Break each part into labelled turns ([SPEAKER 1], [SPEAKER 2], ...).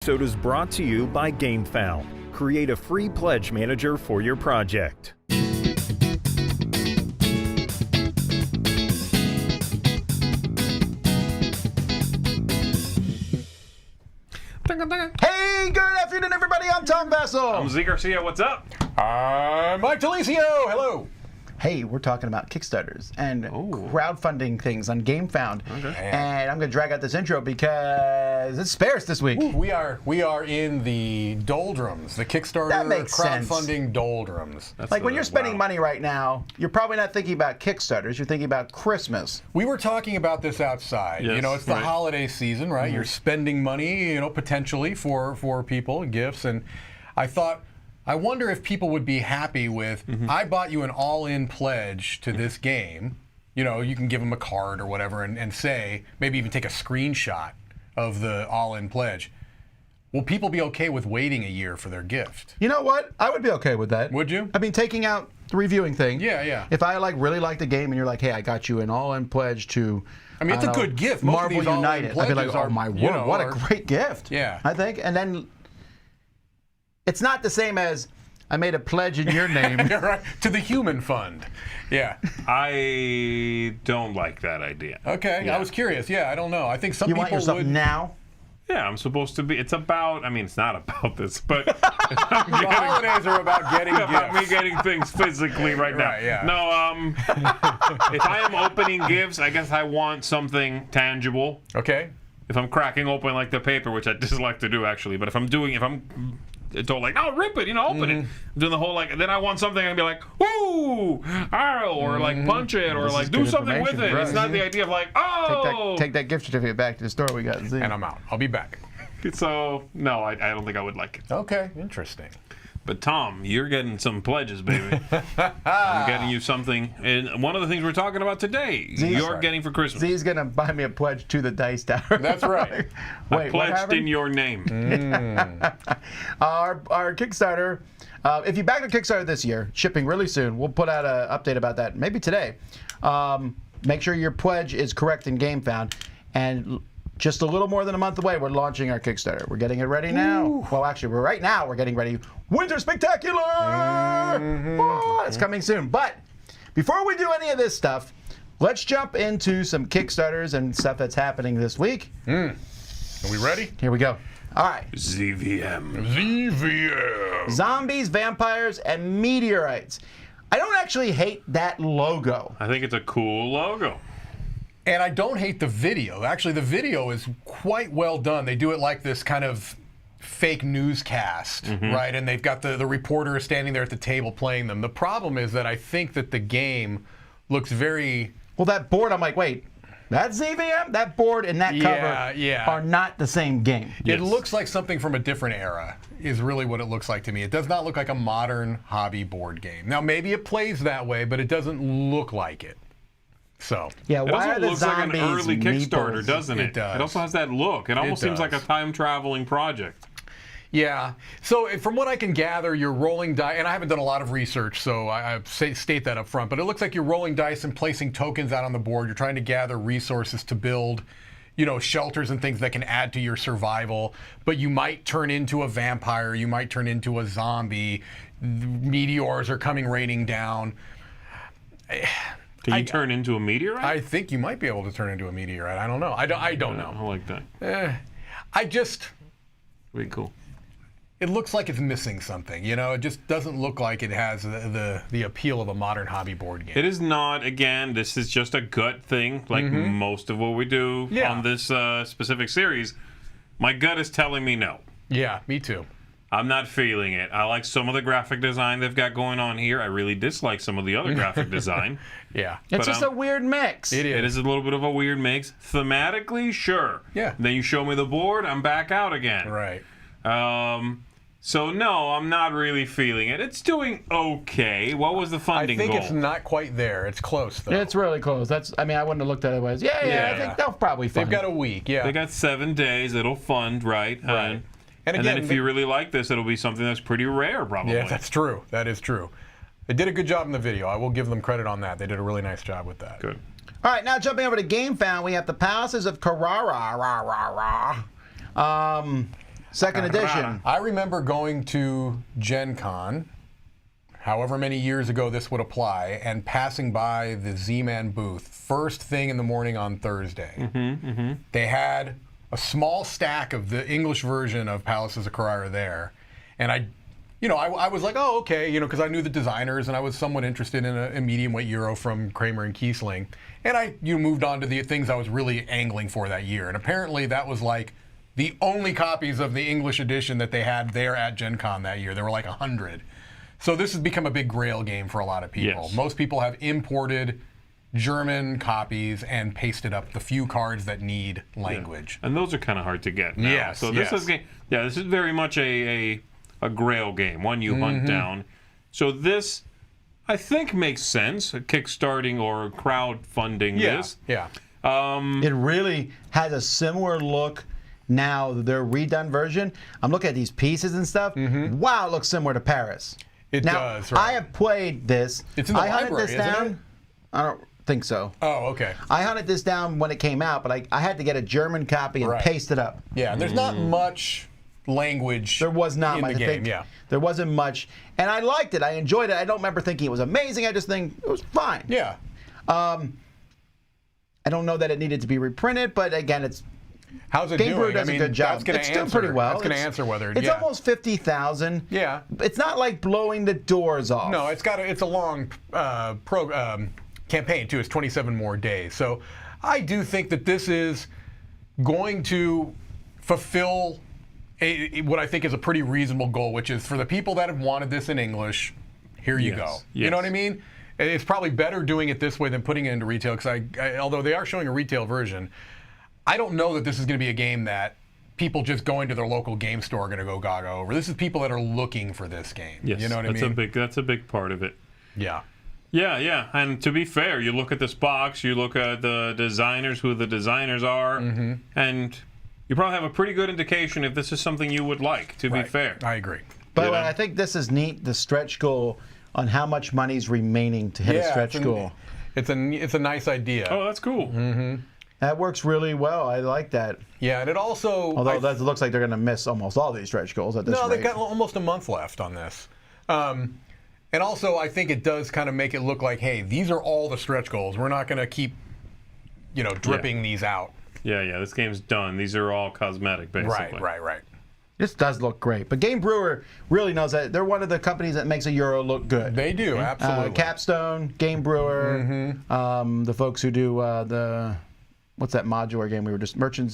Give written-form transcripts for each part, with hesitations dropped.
[SPEAKER 1] episode is brought to you by GameFound. Create a free pledge manager for your project.
[SPEAKER 2] Hey, good afternoon, everybody. I'm Tom Vessel.
[SPEAKER 3] I'm Z Garcia. What's up?
[SPEAKER 4] I'm Mike Delisio. Hello.
[SPEAKER 2] Hey, we're talking about Kickstarters and crowdfunding things on GameFound.
[SPEAKER 3] Okay.
[SPEAKER 2] And I'm going to drag out this intro because it's sparse this week.
[SPEAKER 4] We are in the doldrums, the Kickstarter
[SPEAKER 2] That makes sense.
[SPEAKER 4] crowdfunding doldrums.
[SPEAKER 2] Like when you're spending money right now, you're probably not thinking about Kickstarters. You're thinking about Christmas.
[SPEAKER 4] We were talking about this outside.
[SPEAKER 3] Yes,
[SPEAKER 4] you know, it's the
[SPEAKER 3] right.
[SPEAKER 4] holiday season, right?
[SPEAKER 2] Mm-hmm.
[SPEAKER 4] You're spending money, you know, potentially for people, gifts, and I thought, I wonder if people would be happy with, I bought you an all-in pledge to this game. You know, you can give them a card or whatever and say, maybe even take a screenshot of the all-in pledge. Will people be okay with waiting a year for their gift?
[SPEAKER 2] You know what? I would be okay with that.
[SPEAKER 4] Would you?
[SPEAKER 2] I mean, taking out the reviewing thing.
[SPEAKER 4] Yeah.
[SPEAKER 2] If I really like the game and you're like, hey, I got you an all-in pledge to,
[SPEAKER 4] I mean, it's a good gift. Most of
[SPEAKER 2] Marvel
[SPEAKER 4] these all-in
[SPEAKER 2] United. I'd be like,
[SPEAKER 4] pledges
[SPEAKER 2] oh
[SPEAKER 4] are,
[SPEAKER 2] my
[SPEAKER 4] you
[SPEAKER 2] word,
[SPEAKER 4] know,
[SPEAKER 2] what a
[SPEAKER 4] are-
[SPEAKER 2] great gift.
[SPEAKER 4] Yeah.
[SPEAKER 2] I think. And then it's not the same as I made a pledge in your name.
[SPEAKER 4] You're right. To the human fund. Yeah.
[SPEAKER 3] I don't like that idea.
[SPEAKER 4] Okay.
[SPEAKER 3] Yeah.
[SPEAKER 4] I was curious. Yeah, I don't know. I think some
[SPEAKER 2] You
[SPEAKER 4] people
[SPEAKER 2] want yourself
[SPEAKER 4] would.
[SPEAKER 2] now?
[SPEAKER 3] Yeah, I'm supposed to be. It's about. I mean, it's not about this, but
[SPEAKER 4] The holidays are about getting gifts.
[SPEAKER 3] about me getting things physically right now.
[SPEAKER 4] Right, yeah.
[SPEAKER 3] No, if I am opening gifts, I guess I want something tangible.
[SPEAKER 4] Okay.
[SPEAKER 3] If I'm cracking open like the paper, which I dislike to do actually, but if I'm told like, no, rip it, open it. Doing the whole then I want something I'd be like, ooh, or like punch it, or
[SPEAKER 2] This
[SPEAKER 3] like
[SPEAKER 2] is
[SPEAKER 3] do
[SPEAKER 2] good
[SPEAKER 3] something with
[SPEAKER 2] information
[SPEAKER 3] it.
[SPEAKER 2] for
[SPEAKER 3] It's
[SPEAKER 2] us.
[SPEAKER 3] not the idea of like, oh.
[SPEAKER 2] Take that gift certificate back to the store we got.
[SPEAKER 4] And I'm out. I'll be back.
[SPEAKER 3] So no, I don't think I would like it.
[SPEAKER 4] Okay. Interesting.
[SPEAKER 3] But Tom, you're getting some pledges, baby. I'm getting you something, and one of the things we're talking about today, you're
[SPEAKER 4] right.
[SPEAKER 3] getting for Christmas.
[SPEAKER 2] Z's gonna buy me a pledge to the Dice Tower.
[SPEAKER 4] That's right.
[SPEAKER 3] I
[SPEAKER 2] Wait, what
[SPEAKER 3] pledged
[SPEAKER 2] happened?
[SPEAKER 3] in your name.
[SPEAKER 2] Our Kickstarter. If you back a Kickstarter this year, shipping really soon. We'll put out an update about that maybe today. Make sure your pledge is correct in GameFound, and just a little more than a month away, we're launching our Kickstarter. We're getting it ready now.
[SPEAKER 4] Ooh.
[SPEAKER 2] Well, actually, right now we're getting ready. Winter Spectacular! Oh, it's coming soon. But before we do any of this stuff, let's jump into some Kickstarters and stuff that's happening this week.
[SPEAKER 4] Are we ready?
[SPEAKER 2] Here we go. All right.
[SPEAKER 3] ZVM.
[SPEAKER 4] ZVM.
[SPEAKER 2] Zombies, vampires, and meteorites. I don't actually hate that logo.
[SPEAKER 3] I think it's a cool logo.
[SPEAKER 4] And I don't hate the video. Actually, the video is quite well done. They do it like this kind of fake newscast, right? And they've got the reporter standing there at the table playing them. The problem is that I think that the game looks very...
[SPEAKER 2] Well, that board, I'm like, wait, that's ZVM? That board and that cover
[SPEAKER 4] yeah.
[SPEAKER 2] are not the same game.
[SPEAKER 3] Yes.
[SPEAKER 4] It looks like something from a different era, is really what it looks like to me. It does not look like a modern hobby board game. Now, maybe it plays that way, but it doesn't look like it. So,
[SPEAKER 2] Yeah,
[SPEAKER 3] It
[SPEAKER 2] why
[SPEAKER 3] also
[SPEAKER 2] are the
[SPEAKER 3] looks like an
[SPEAKER 2] zombies
[SPEAKER 3] early Kickstarter,
[SPEAKER 2] meeples?
[SPEAKER 3] doesn't it?
[SPEAKER 4] It does.
[SPEAKER 3] It also has that look. It almost seems like a
[SPEAKER 4] does.
[SPEAKER 3] time-traveling project.
[SPEAKER 4] yeah. So, from what I can gather, you're rolling dice, and I haven't done a lot of research, so I state that up front, but it looks like you're rolling dice and placing tokens out on the board. You're trying to gather resources to build, shelters and things that can add to your survival, but you might turn into a vampire, you might turn into a zombie, meteors are coming raining down.
[SPEAKER 3] Can you turn into a meteorite?
[SPEAKER 4] I think you might be able to turn into a meteorite. I don't know. I don't
[SPEAKER 3] I
[SPEAKER 4] know.
[SPEAKER 3] like that. Pretty cool.
[SPEAKER 4] It looks like it's missing something. It just doesn't look like it has the appeal of a modern hobby board game.
[SPEAKER 3] It is not, again, this is just a gut thing, like most of what we do on this specific series. My gut is telling me no.
[SPEAKER 4] Yeah, me too.
[SPEAKER 3] I'm not feeling it. I like some of the graphic design they've got going on here. I really dislike some of the other graphic design.
[SPEAKER 4] Yeah.
[SPEAKER 2] It's
[SPEAKER 3] But,
[SPEAKER 2] just a weird mix.
[SPEAKER 4] It is.
[SPEAKER 3] It is a little bit of a weird mix. Thematically, sure.
[SPEAKER 4] Yeah.
[SPEAKER 3] Then you show me the board, I'm back out again.
[SPEAKER 4] Right.
[SPEAKER 3] So no, I'm not really feeling it. It's doing okay. What was the
[SPEAKER 4] I
[SPEAKER 3] funding
[SPEAKER 4] think
[SPEAKER 3] goal?
[SPEAKER 4] it's not quite there. It's close, though.
[SPEAKER 2] It's really close. I wouldn't have looked at it otherwise. Yeah, I
[SPEAKER 3] Yeah.
[SPEAKER 2] think they'll probably fund
[SPEAKER 4] They've got a week, yeah.
[SPEAKER 3] They got 7 days. It'll fund, right?
[SPEAKER 4] Right.
[SPEAKER 3] And
[SPEAKER 4] again,
[SPEAKER 3] then if you really like this, it'll be something that's pretty rare, probably.
[SPEAKER 4] Yeah, that's true. That is true. They did a good job in the video. I will give them credit on that. They did a really nice job with that.
[SPEAKER 3] Good.
[SPEAKER 2] All right, now jumping over to GameFound, we have the Palaces of Carrara. Second edition.
[SPEAKER 4] I remember going to Gen Con, however many years ago this would apply, and passing by the Z-Man booth first thing in the morning on Thursday. They had a small stack of the English version of Palaces of Carrara there, and I was like, oh, okay, because I knew the designers and I was somewhat interested in a medium weight Euro from Kramer and Kiesling, and I moved on to the things I was really angling for that year, and apparently that was like the only copies of the English edition that they had there at Gen Con that year. There were like 100. So this has become a big grail game for a lot of people.
[SPEAKER 3] Yes.
[SPEAKER 4] Most people have imported German copies and pasted up the few cards that need language.
[SPEAKER 3] And those are kind of hard to get now.
[SPEAKER 4] Yes,
[SPEAKER 3] So this is this is very much a grail game, one you hunt down. So this, I think, makes sense, kickstarting or crowdfunding this.
[SPEAKER 4] Yeah.
[SPEAKER 2] It really has a similar look now, their redone version. I'm looking at these pieces and stuff. Wow, it looks similar to Paris.
[SPEAKER 4] It
[SPEAKER 2] now,
[SPEAKER 4] does, right.
[SPEAKER 2] I have played this.
[SPEAKER 4] It's in the
[SPEAKER 2] I hunted
[SPEAKER 4] library,
[SPEAKER 2] this
[SPEAKER 4] isn't
[SPEAKER 2] down.
[SPEAKER 4] it?
[SPEAKER 2] I don't think so.
[SPEAKER 4] Oh, okay.
[SPEAKER 2] I hunted this down when it came out, but I had to get a German copy and
[SPEAKER 4] Right.
[SPEAKER 2] paste it up.
[SPEAKER 4] Yeah, and there's not much language
[SPEAKER 2] There was not
[SPEAKER 4] in
[SPEAKER 2] much.
[SPEAKER 4] the game, yeah.
[SPEAKER 2] There wasn't much. And I liked it. I enjoyed it. I don't remember thinking it was amazing. I just think it was fine.
[SPEAKER 4] Yeah.
[SPEAKER 2] I don't know that it needed to be reprinted, but again, it's
[SPEAKER 4] How's it
[SPEAKER 2] Game Brewer
[SPEAKER 4] doing?
[SPEAKER 2] does a good job.
[SPEAKER 4] That's gonna
[SPEAKER 2] It's doing
[SPEAKER 4] answer,
[SPEAKER 2] pretty well.
[SPEAKER 4] That's going to answer whether
[SPEAKER 2] it's almost 50,000.
[SPEAKER 4] Yeah.
[SPEAKER 2] It's not like blowing the doors off.
[SPEAKER 4] No, it's a long campaign too. It's 27 more days. So I do think that this is going to fulfill what I think is a pretty reasonable goal, which is for the people that have wanted this in English, here you go. You know what I mean? It's probably better doing it this way than putting it into retail, because although they are showing a retail version, I don't know that this is going to be a game that people just going to their local game store are going to go gaga over. This is people that are looking for this game.
[SPEAKER 3] Yes,
[SPEAKER 4] You know what I mean?
[SPEAKER 3] That's a big part of it.
[SPEAKER 4] Yeah.
[SPEAKER 3] Yeah. And to be fair, you look at this box, you look at the designers, who the designers are, and you probably have a pretty good indication if this is something you would like, to be fair.
[SPEAKER 4] I agree.
[SPEAKER 2] But I think this is neat, the stretch goal on how much money's remaining to hit a stretch goal.
[SPEAKER 4] It's a nice idea.
[SPEAKER 3] Oh, that's cool.
[SPEAKER 2] That works really well. I like that.
[SPEAKER 4] Yeah, and it also...
[SPEAKER 2] Although it looks like they're going to miss almost all these stretch goals at this rate.
[SPEAKER 4] No, they've got almost a month left on this. And also, I think it does kind of make it look like, hey, these are all the stretch goals. We're not going to keep, dripping these out.
[SPEAKER 3] Yeah, this game's done. These are all cosmetic, basically.
[SPEAKER 4] Right.
[SPEAKER 2] This does look great. But Game Brewer really knows that. They're one of the companies that makes a Euro look good.
[SPEAKER 4] They do, absolutely.
[SPEAKER 2] Capstone, Game Brewer, the folks who do what's that modular game we were just Merchants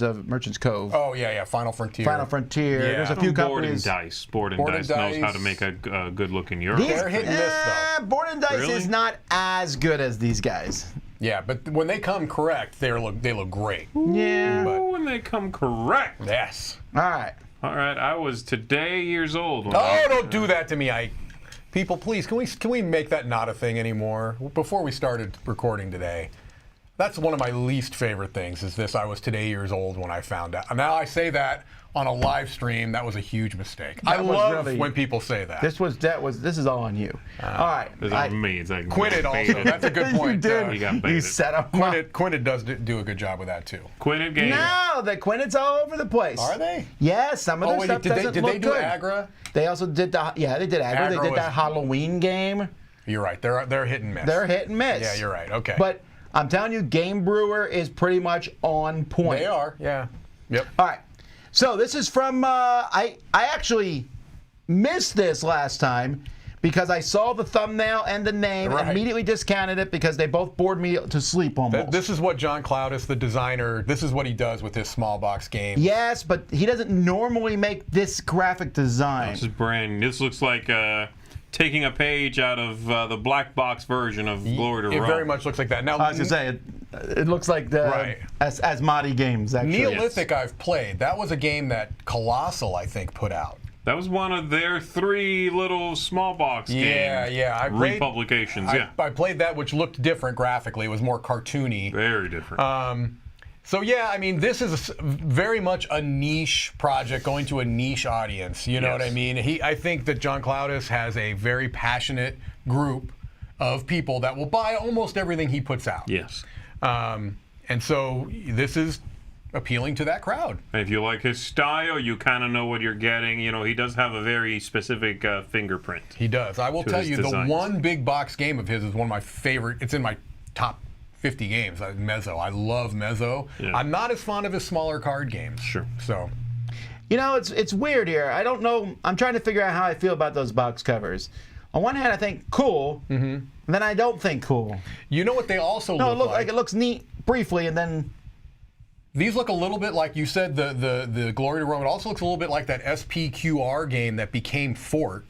[SPEAKER 2] Cove.
[SPEAKER 4] Oh, yeah, Final Frontier.
[SPEAKER 2] Final Frontier.
[SPEAKER 4] Yeah.
[SPEAKER 2] There's a few
[SPEAKER 3] Board
[SPEAKER 2] companies.
[SPEAKER 3] and Dice. Board and Dice knows how to make a good-looking Euro.
[SPEAKER 4] They're hit and miss, though.
[SPEAKER 2] Board and Dice
[SPEAKER 3] Really?
[SPEAKER 2] is not as good as these guys.
[SPEAKER 4] Yeah, but when they come correct, they look great.
[SPEAKER 2] Yeah.
[SPEAKER 3] Oh, when they come correct.
[SPEAKER 4] Yes.
[SPEAKER 2] All right.
[SPEAKER 3] All right, I was today years old. When
[SPEAKER 4] Oh, don't do that to me, Ike. People, please, can we make that not a thing anymore? Before we started recording today, that's one of my least favorite things, is this. I was today years old when I found out. Now I say that on a live stream. That was a huge mistake. I love when people say that.
[SPEAKER 2] This is all on you. All right.
[SPEAKER 3] This is me. It's like
[SPEAKER 4] Quinted also. That's a good point.
[SPEAKER 2] You did.
[SPEAKER 3] He got
[SPEAKER 2] You
[SPEAKER 3] baited.
[SPEAKER 2] set up.
[SPEAKER 4] Quinted does do a good job with that too.
[SPEAKER 3] Quinted game.
[SPEAKER 2] No, the Quinnets all over the place.
[SPEAKER 4] Are they?
[SPEAKER 2] Yeah, some of their stuff doesn't
[SPEAKER 4] did
[SPEAKER 2] look
[SPEAKER 4] they do
[SPEAKER 2] good.
[SPEAKER 4] Agra?
[SPEAKER 2] They also did they did Agra. They
[SPEAKER 4] Agra
[SPEAKER 2] did
[SPEAKER 4] was-
[SPEAKER 2] that Halloween game.
[SPEAKER 4] You're right. They're hit and miss.
[SPEAKER 2] They're hit and miss.
[SPEAKER 4] Yeah, you're right. Okay.
[SPEAKER 2] But I'm telling you, Game Brewer is pretty much on point.
[SPEAKER 4] They are. Yeah. Yep.
[SPEAKER 2] All right. So this is from I actually missed this last time because I saw the thumbnail and the name and
[SPEAKER 4] Right.
[SPEAKER 2] immediately discounted it because they both bored me to sleep almost.
[SPEAKER 4] This is what John Cloudis, the designer, this is what he does with his small box game.
[SPEAKER 2] Yes, but he doesn't normally make this graphic design.
[SPEAKER 3] This is brand. This looks like taking a page out of the black box version of Glory to
[SPEAKER 4] It
[SPEAKER 3] Rome.
[SPEAKER 4] very much looks like that. Now,
[SPEAKER 2] I was gonna say it looks like the
[SPEAKER 4] Right.
[SPEAKER 2] Asmodi games actually.
[SPEAKER 4] Neolithic I've played. That was a game that Colossal, I think, put out.
[SPEAKER 3] That was one of their 3 little small box game
[SPEAKER 4] Yeah. I played,
[SPEAKER 3] republications.
[SPEAKER 4] I played that, which looked different graphically. It was more cartoony.
[SPEAKER 3] Very different.
[SPEAKER 4] So yeah, I mean, this is very much a niche project going to a niche audience. You know what I mean? I think that John Cloudis has a very passionate group of people that will buy almost everything he puts out.
[SPEAKER 3] Yes.
[SPEAKER 4] And so this is appealing to that crowd.
[SPEAKER 3] And if you like his style, you kind of know what you're getting. You know, he does have a very specific fingerprint.
[SPEAKER 4] He does. I will tell you, the one big box game of his is one of my favorite. It's in my top 50 games. Mezzo. I love Mezzo. Yeah. I'm not as fond of his smaller card games.
[SPEAKER 3] Sure.
[SPEAKER 4] So,
[SPEAKER 2] you know, it's weird here. I don't know. I'm trying to figure out how I feel about those box covers. On one hand, I think cool, and then I don't think cool.
[SPEAKER 4] You know what they also look like?
[SPEAKER 2] It looks neat briefly, and then
[SPEAKER 4] these look a little bit like you said. The Glory to Rome. It also looks a little bit like that SPQR game that became Fort.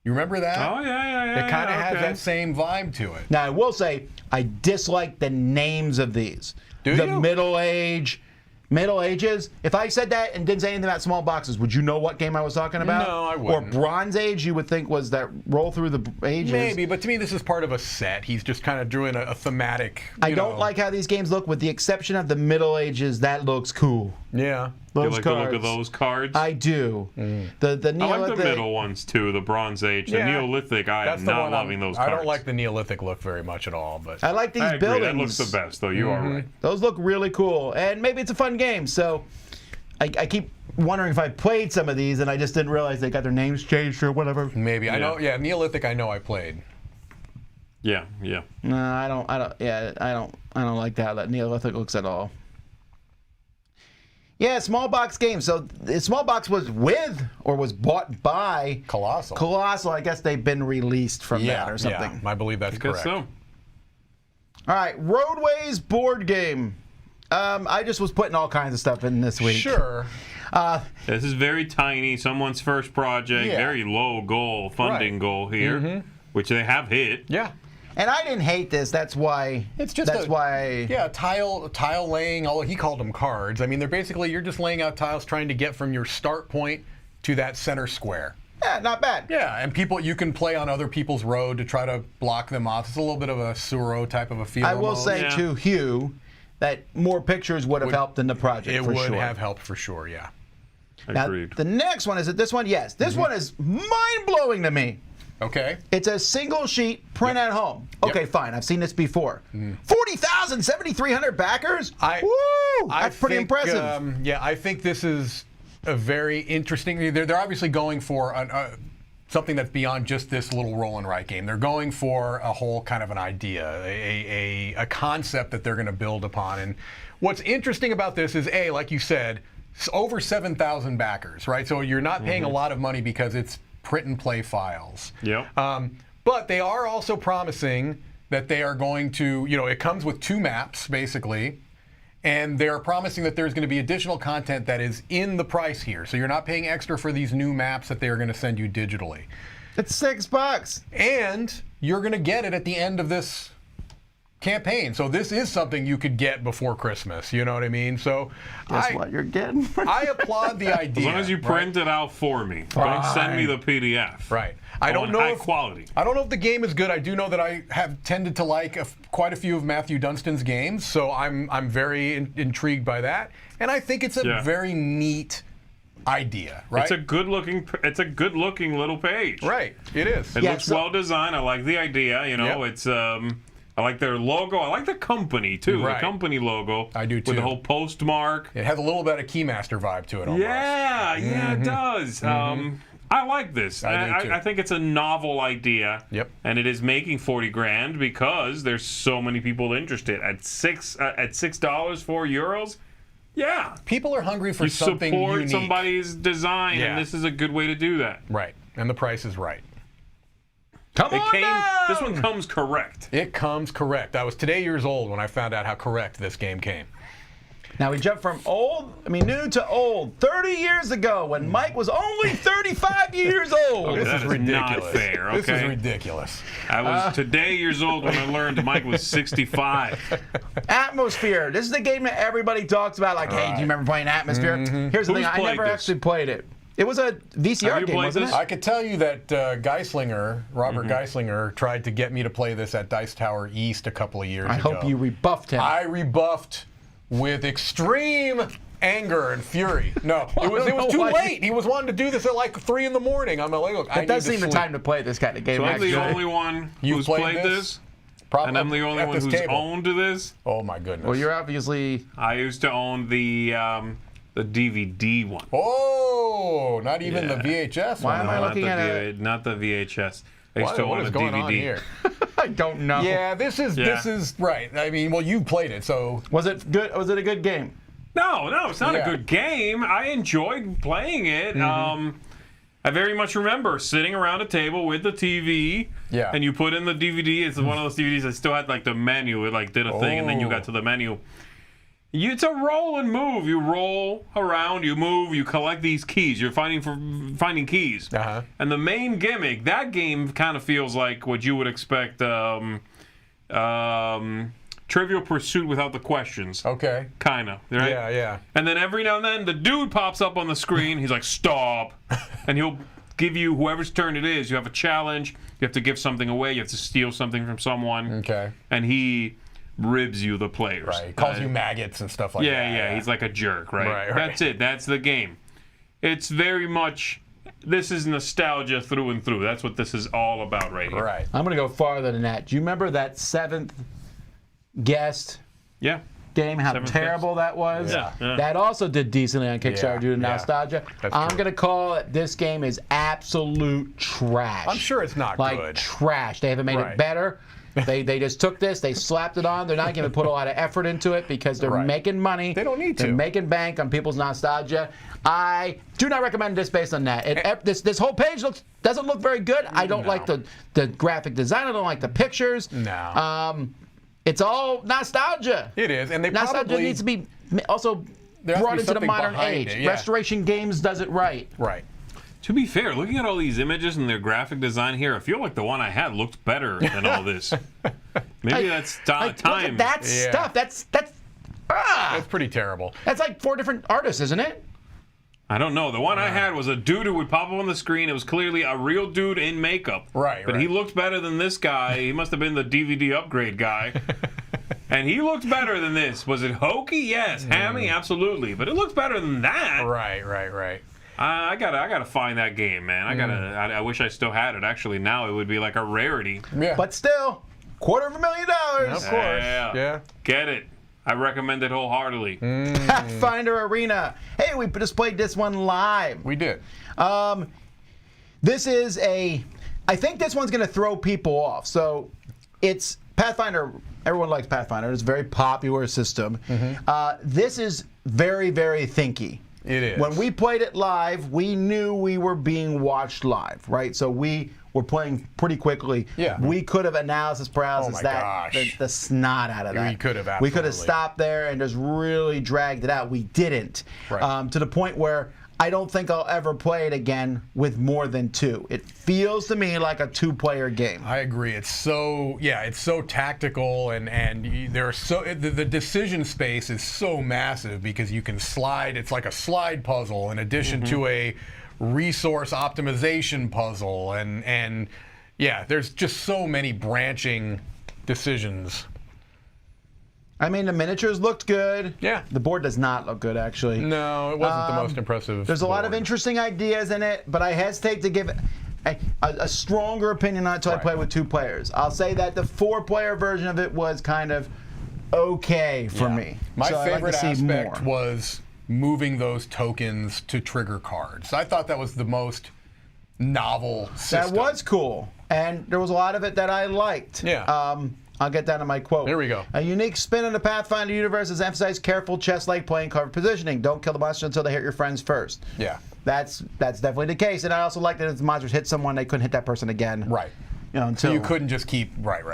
[SPEAKER 4] You remember that?
[SPEAKER 3] Oh yeah.
[SPEAKER 4] It kind of has that same vibe to it.
[SPEAKER 2] Now I will say I dislike the names of these.
[SPEAKER 4] Do
[SPEAKER 2] the
[SPEAKER 4] you?
[SPEAKER 2] Middle Ages. If I said that and didn't say anything about small boxes, would you know what game I was talking about?
[SPEAKER 4] No, I wouldn't.
[SPEAKER 2] Or Bronze Age, you would think was that roll through the ages.
[SPEAKER 4] Maybe, but to me this is part of a set. He's just kind of doing a thematic.
[SPEAKER 2] I don't like how these games look, with the exception of the Middle Ages. That looks cool.
[SPEAKER 4] Yeah.
[SPEAKER 3] You like the look of those cards?
[SPEAKER 2] I do. The Neolithic.
[SPEAKER 3] I like the middle ones too, the Bronze Age. The Neolithic, I am not loving those cards.
[SPEAKER 4] I don't like the Neolithic look very much at all. But
[SPEAKER 2] I like these
[SPEAKER 3] I agree.
[SPEAKER 2] buildings.
[SPEAKER 3] That looks the best, though. You are right.
[SPEAKER 2] Those look really cool. And maybe it's a fun game, so I keep wondering if I played some of these and I just didn't realize they got their names changed or whatever.
[SPEAKER 4] Maybe. Yeah. I know, Neolithic I know I played.
[SPEAKER 3] Yeah.
[SPEAKER 2] No, I don't like how that Neolithic looks at all. Yeah, small box game. So the small box was with or was bought by
[SPEAKER 4] Colossal.
[SPEAKER 2] Colossal. I guess they've been released from that or something.
[SPEAKER 4] Yeah, I believe that's correct.
[SPEAKER 3] So.
[SPEAKER 2] All right, Roadways board game. I just was putting all kinds of stuff in this week.
[SPEAKER 4] Sure.
[SPEAKER 3] This is very tiny. Someone's first project. Very low goal, funding goal here, which they have hit.
[SPEAKER 4] Yeah.
[SPEAKER 2] And I didn't hate this. That's why.
[SPEAKER 4] Tile laying. Although he called them cards. I mean, they're basically you're just laying out tiles, trying to get from your start point to that center square.
[SPEAKER 2] Yeah, not bad.
[SPEAKER 4] Yeah, and you can play on other people's road to try to block them off. It's a little bit of a Suro type of a feel.
[SPEAKER 2] I will say to Hugh that more pictures would have helped in the project.
[SPEAKER 4] It
[SPEAKER 2] would
[SPEAKER 4] have helped for sure. Yeah.
[SPEAKER 3] Agreed.
[SPEAKER 2] Now, the next one, is it this one? Yes. This one is mind-blowing to me.
[SPEAKER 4] Okay.
[SPEAKER 2] It's a single sheet print at home. Okay, fine. I've seen this before. 40,000, 7,300 backers? That's pretty impressive.
[SPEAKER 4] I think this is a very interesting. They're obviously going for something that's beyond just this little roll and write game. They're going for a whole kind of an idea, a concept that they're going to build upon. And what's interesting about this is, like you said, over 7,000 backers, right? So you're not paying a lot of money because it's print and play files.
[SPEAKER 3] Yep.
[SPEAKER 4] But they are also promising that they are going to, it comes with 2 maps basically, and they're promising that there's going to be additional content that is in the price here. So you're not paying extra for these new maps that they are going to send you digitally.
[SPEAKER 2] It's $6.
[SPEAKER 4] And you're going to get it at the end of this campaign. So this is something you could get before Christmas. You know what I mean? So
[SPEAKER 2] guess what you're getting?
[SPEAKER 4] I applaud the idea.
[SPEAKER 3] As long as you print it out for me. Don't send me the PDF.
[SPEAKER 4] Right. I don't know
[SPEAKER 3] high quality.
[SPEAKER 4] I don't know if the game is good. I do know that I have tended to like quite a few of Matthew Dunstan's games, so I'm very intrigued by that. And I think it's a very neat idea, right?
[SPEAKER 3] It's a good looking little page.
[SPEAKER 4] Right. It is.
[SPEAKER 3] It looks well designed. I like the idea. It's I like their logo. I like the company, too.
[SPEAKER 4] Right.
[SPEAKER 3] The company logo.
[SPEAKER 4] I do, too.
[SPEAKER 3] With the whole postmark.
[SPEAKER 4] It has a little bit of Keymaster vibe to it, almost.
[SPEAKER 3] Yeah, it does. I like this. I think it's a novel idea.
[SPEAKER 4] Yep.
[SPEAKER 3] And it is making $40,000 because there's so many people interested. At $6, €4. Yeah.
[SPEAKER 4] People are hungry for something
[SPEAKER 3] unique. You support
[SPEAKER 4] unique.
[SPEAKER 3] somebody's design, and this is a good way to do that.
[SPEAKER 4] Right. And the price is right.
[SPEAKER 3] This one comes correct.
[SPEAKER 4] It comes correct. I was today years old when I found out how correct this game came.
[SPEAKER 2] Now we jump from new to old. 30 years ago when Mike was only 35 years old.
[SPEAKER 3] Okay,
[SPEAKER 4] this is ridiculous.
[SPEAKER 3] Not fair, okay?
[SPEAKER 4] This is ridiculous.
[SPEAKER 3] I was today years old when I learned Mike was 65.
[SPEAKER 2] Atmosfear. This is the game that everybody talks about. Like, hey, do you remember playing Atmosfear? Here's the thing. I never actually played it. It was a VCR game, wasn't it?
[SPEAKER 4] I could tell you that Geislinger, Robert Geislinger, tried to get me to play this at Dice Tower East a couple of years ago.
[SPEAKER 2] I hope you rebuffed him.
[SPEAKER 4] I rebuffed with extreme anger and fury. No, it was too late. He was wanting to do this at like 3 in the morning. I'm like, look,
[SPEAKER 2] that does seem the time to play this kind of game.
[SPEAKER 3] So I'm the only one who's played this?
[SPEAKER 4] Probably.
[SPEAKER 3] And I'm the only
[SPEAKER 4] at
[SPEAKER 3] one
[SPEAKER 4] this
[SPEAKER 3] who's
[SPEAKER 4] table.
[SPEAKER 3] owned this.
[SPEAKER 4] Oh my goodness.
[SPEAKER 2] Well, you're obviously.
[SPEAKER 3] I used to own the DVD one.
[SPEAKER 4] Oh, not even
[SPEAKER 3] Yeah.
[SPEAKER 4] the VHS
[SPEAKER 2] Why
[SPEAKER 4] one.
[SPEAKER 2] am I
[SPEAKER 4] huh?
[SPEAKER 2] looking at it?
[SPEAKER 3] Not the VHS. I used to
[SPEAKER 4] What
[SPEAKER 3] own
[SPEAKER 4] is
[SPEAKER 3] a
[SPEAKER 4] going
[SPEAKER 3] DVD.
[SPEAKER 4] on here?
[SPEAKER 2] I don't know.
[SPEAKER 4] Yeah, this is right. I mean, well, you played it, so
[SPEAKER 2] Was it good? Was it a good game?
[SPEAKER 3] No, it's not
[SPEAKER 4] Yeah.
[SPEAKER 3] a good game. I enjoyed playing it. I very much remember sitting around a table with the TV.
[SPEAKER 4] Yeah.
[SPEAKER 3] And you put in the DVD. It's one of those DVDs that still had like the menu. It like did a thing, and then you got to the menu. It's a roll and move. You roll around, you move, you collect these keys. You're finding keys.
[SPEAKER 4] Uh-huh.
[SPEAKER 3] And the main gimmick, that game kind of feels like what you would expect. Trivial Pursuit without the questions.
[SPEAKER 4] okay.
[SPEAKER 3] Kind of, right?
[SPEAKER 4] Yeah.
[SPEAKER 3] And then every now and then, the dude pops up on the screen. He's like, stop. And he'll give you, whoever's turn it is, you have a challenge. You have to give something away. You have to steal something from someone.
[SPEAKER 4] Okay.
[SPEAKER 3] And he ribs you, the players.
[SPEAKER 4] Right. Calls you maggots and stuff like that.
[SPEAKER 3] Yeah. He's like a jerk, right?
[SPEAKER 4] Right.
[SPEAKER 3] That's it. That's the game. It's very much, this is nostalgia through and through. That's what this is all about right here.
[SPEAKER 4] Right.
[SPEAKER 2] I'm going to go farther than that. Do you remember that 7th guest
[SPEAKER 3] Yeah.
[SPEAKER 2] game? How
[SPEAKER 3] 7th
[SPEAKER 2] terrible that was?
[SPEAKER 3] Yeah.
[SPEAKER 2] That also did decently on Kickstarter
[SPEAKER 4] Yeah,
[SPEAKER 2] due to
[SPEAKER 4] yeah.
[SPEAKER 2] nostalgia.
[SPEAKER 4] That's
[SPEAKER 2] I'm
[SPEAKER 4] true.
[SPEAKER 2] going to call it, this game is absolute trash.
[SPEAKER 4] I'm sure it's not
[SPEAKER 2] like
[SPEAKER 4] good.
[SPEAKER 2] trash. They haven't made
[SPEAKER 4] Right.
[SPEAKER 2] it better. They just took this, they slapped it on. They're not going to put a lot of effort into it because they're
[SPEAKER 4] Right.
[SPEAKER 2] making money.
[SPEAKER 4] They don't need
[SPEAKER 2] They're
[SPEAKER 4] to.
[SPEAKER 2] making bank on people's nostalgia. I do not recommend this based on that. This whole page doesn't look very good. I don't
[SPEAKER 4] No.
[SPEAKER 2] like the graphic design. I don't like the pictures.
[SPEAKER 4] No.
[SPEAKER 2] It's all nostalgia.
[SPEAKER 4] It is, and they
[SPEAKER 2] Nostalgia
[SPEAKER 4] probably
[SPEAKER 2] needs to be also
[SPEAKER 4] There has to
[SPEAKER 2] brought
[SPEAKER 4] be
[SPEAKER 2] into the
[SPEAKER 4] something
[SPEAKER 2] modern
[SPEAKER 4] behind
[SPEAKER 2] age.
[SPEAKER 4] it, yeah.
[SPEAKER 2] Restoration Games does it right.
[SPEAKER 4] Right.
[SPEAKER 3] To be fair, looking at all these images and their graphic design here, I feel like the one I had looked better than all this. Maybe that's
[SPEAKER 2] Like, look
[SPEAKER 3] time.
[SPEAKER 2] at that
[SPEAKER 4] Yeah.
[SPEAKER 2] stuff. That's
[SPEAKER 4] That's pretty terrible.
[SPEAKER 2] That's like 4 different artists, isn't it?
[SPEAKER 3] I don't know. The one I had was a dude who would pop up on the screen. It was clearly a real dude in makeup.
[SPEAKER 4] Right,
[SPEAKER 3] But
[SPEAKER 4] right.
[SPEAKER 3] he looked better than this guy. He must have been the DVD upgrade guy. And he looked better than this. Was it hokey? Yes. Hammy? Absolutely. But it looks better than that.
[SPEAKER 4] Right.
[SPEAKER 3] I gotta find that game, man. I wish I still had it. Actually, now it would be like a rarity.
[SPEAKER 4] Yeah.
[SPEAKER 2] But still, $250,000.
[SPEAKER 4] of course. Yeah.
[SPEAKER 3] Get it. I recommend it wholeheartedly.
[SPEAKER 2] Pathfinder Arena. Hey, we just played this one live.
[SPEAKER 4] We did.
[SPEAKER 2] This is I think this one's going to throw people off. So it's Pathfinder. Everyone likes Pathfinder. It's a very popular system. This is very, very thinky.
[SPEAKER 4] It is.
[SPEAKER 2] When we played it live, we knew we were being watched live, right? So we were playing pretty quickly.
[SPEAKER 4] Yeah.
[SPEAKER 2] We could have analysis paralysis
[SPEAKER 4] Oh my
[SPEAKER 2] that
[SPEAKER 4] gosh.
[SPEAKER 2] the snot out of that.
[SPEAKER 4] We could have,
[SPEAKER 2] We could have
[SPEAKER 4] absolutely.
[SPEAKER 2] stopped there and just really dragged it out. We didn't.
[SPEAKER 4] Right.
[SPEAKER 2] To the point where I don't think I'll ever play it again with more than 2. It feels to me like a 2-player game.
[SPEAKER 4] I agree. It's so tactical, and there are the decision space is so massive because you can slide. It's like a slide puzzle in addition to a resource optimization puzzle, and yeah, there's just so many branching decisions.
[SPEAKER 2] I mean, the miniatures looked good.
[SPEAKER 4] Yeah.
[SPEAKER 2] The board does not look good, actually.
[SPEAKER 4] No, it wasn't the most impressive.
[SPEAKER 2] There's a lot of
[SPEAKER 4] board.
[SPEAKER 2] interesting ideas in it, but I hesitate to give it a stronger opinion on it until I
[SPEAKER 4] Right.
[SPEAKER 2] play with 2 players. I'll say that the 4-player version of it was kind of okay for
[SPEAKER 4] Yeah.
[SPEAKER 2] me.
[SPEAKER 4] My
[SPEAKER 2] So I'd like
[SPEAKER 4] favorite
[SPEAKER 2] to see
[SPEAKER 4] aspect
[SPEAKER 2] more.
[SPEAKER 4] was moving those tokens to trigger cards. I thought that was the most novel system.
[SPEAKER 2] That was cool, and there was a lot of it that I liked.
[SPEAKER 4] Yeah.
[SPEAKER 2] I'll get down to my quote.
[SPEAKER 4] There we go.
[SPEAKER 2] A unique spin in the Pathfinder universe is emphasized careful chess-like playing card positioning. Don't kill the monster until they hit your friends first.
[SPEAKER 4] Yeah.
[SPEAKER 2] That's definitely the case, and I also like that if the monsters hit someone, they couldn't hit that person again.
[SPEAKER 4] Right.
[SPEAKER 2] You know, until
[SPEAKER 4] You couldn't just keep right.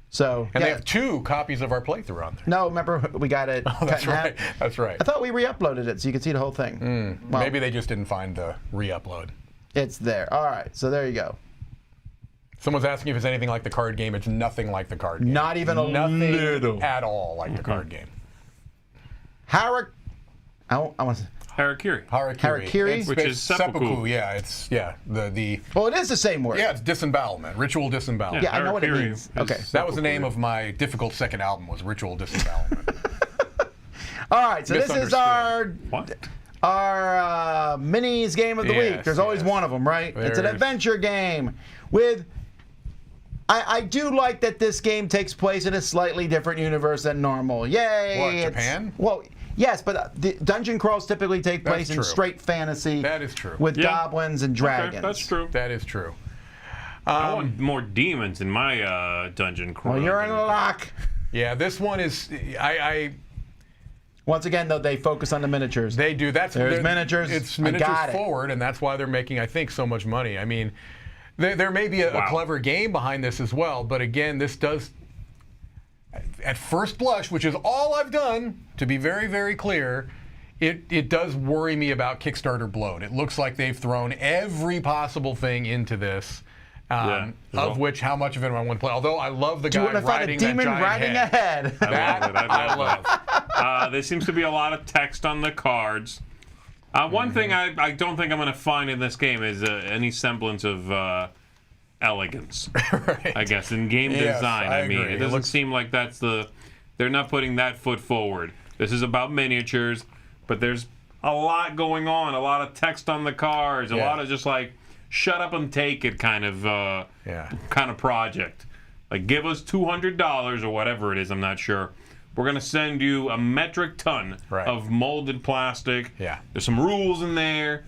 [SPEAKER 2] So
[SPEAKER 4] And
[SPEAKER 2] yeah.
[SPEAKER 4] they have 2 copies of our playthrough on there.
[SPEAKER 2] No, remember we got it.
[SPEAKER 4] Oh, that's right. That's right.
[SPEAKER 2] I thought we re-uploaded it so you could see the whole thing. Well,
[SPEAKER 4] Maybe they just didn't find the re-upload.
[SPEAKER 2] it's there. All right, so there you go.
[SPEAKER 4] Someone's asking if it's anything like the card game. It's nothing like the card game.
[SPEAKER 2] Not even a
[SPEAKER 4] Nothing
[SPEAKER 2] little.
[SPEAKER 4] at all like the card game.
[SPEAKER 2] I want to.
[SPEAKER 3] Harakiri.
[SPEAKER 2] Harakiri?
[SPEAKER 4] It's
[SPEAKER 3] Which is seppuku.
[SPEAKER 4] Yeah, it's the
[SPEAKER 2] Well, it is the same word.
[SPEAKER 4] it's disembowelment, ritual disembowelment.
[SPEAKER 2] Yeah, I know what it
[SPEAKER 3] Harakiri
[SPEAKER 2] means.
[SPEAKER 3] is
[SPEAKER 2] Okay.
[SPEAKER 4] That was the name of my difficult second album, was Ritual Disembowelment.
[SPEAKER 2] All right, so this is our
[SPEAKER 3] What?
[SPEAKER 2] minis game of the week.
[SPEAKER 4] Yes,
[SPEAKER 2] There's always
[SPEAKER 4] yes.
[SPEAKER 2] one of them, right? It's an
[SPEAKER 4] There's-
[SPEAKER 2] adventure game with I do like that this game takes place in a slightly different universe than normal. Yay!
[SPEAKER 4] What, Japan?
[SPEAKER 2] Well, yes, but the dungeon crawls typically take place in straight fantasy.
[SPEAKER 4] That is true.
[SPEAKER 2] With goblins and dragons.
[SPEAKER 3] Okay, that's true.
[SPEAKER 4] That is true.
[SPEAKER 3] I want more demons in my dungeon crawl.
[SPEAKER 2] Well, you're in luck.
[SPEAKER 4] Yeah, this one is.
[SPEAKER 2] Once again, though, they focus on the miniatures.
[SPEAKER 4] They do.
[SPEAKER 2] There's miniatures.
[SPEAKER 4] It's
[SPEAKER 2] I
[SPEAKER 4] miniatures
[SPEAKER 2] got it.
[SPEAKER 4] forward, and that's why they're making, I think, so much money. I mean, there may be a clever game behind this as well, but again, this does, at first blush, which is all I've done, to be very, very clear, it does worry me about Kickstarter bloat. It looks like they've thrown every possible thing into this. Of which, how much of it I want to play? Although I love the guy riding that giant
[SPEAKER 2] riding a head.
[SPEAKER 3] I love. There seems to be a lot of text on the cards. One thing I don't think I'm going to find in this game is any semblance of elegance.
[SPEAKER 4] Right.
[SPEAKER 3] I guess in game design. I mean,
[SPEAKER 4] agree.
[SPEAKER 3] it doesn't seem like that's they're not putting that foot forward. This is about miniatures, but there's a lot going on. A lot of text on the cards. A lot of just like, shut up and take it kind of project. Like, give us $200 or whatever it is, I'm not sure. We're going to send you a metric ton of molded plastic.
[SPEAKER 4] Yeah.
[SPEAKER 3] There's some rules in there,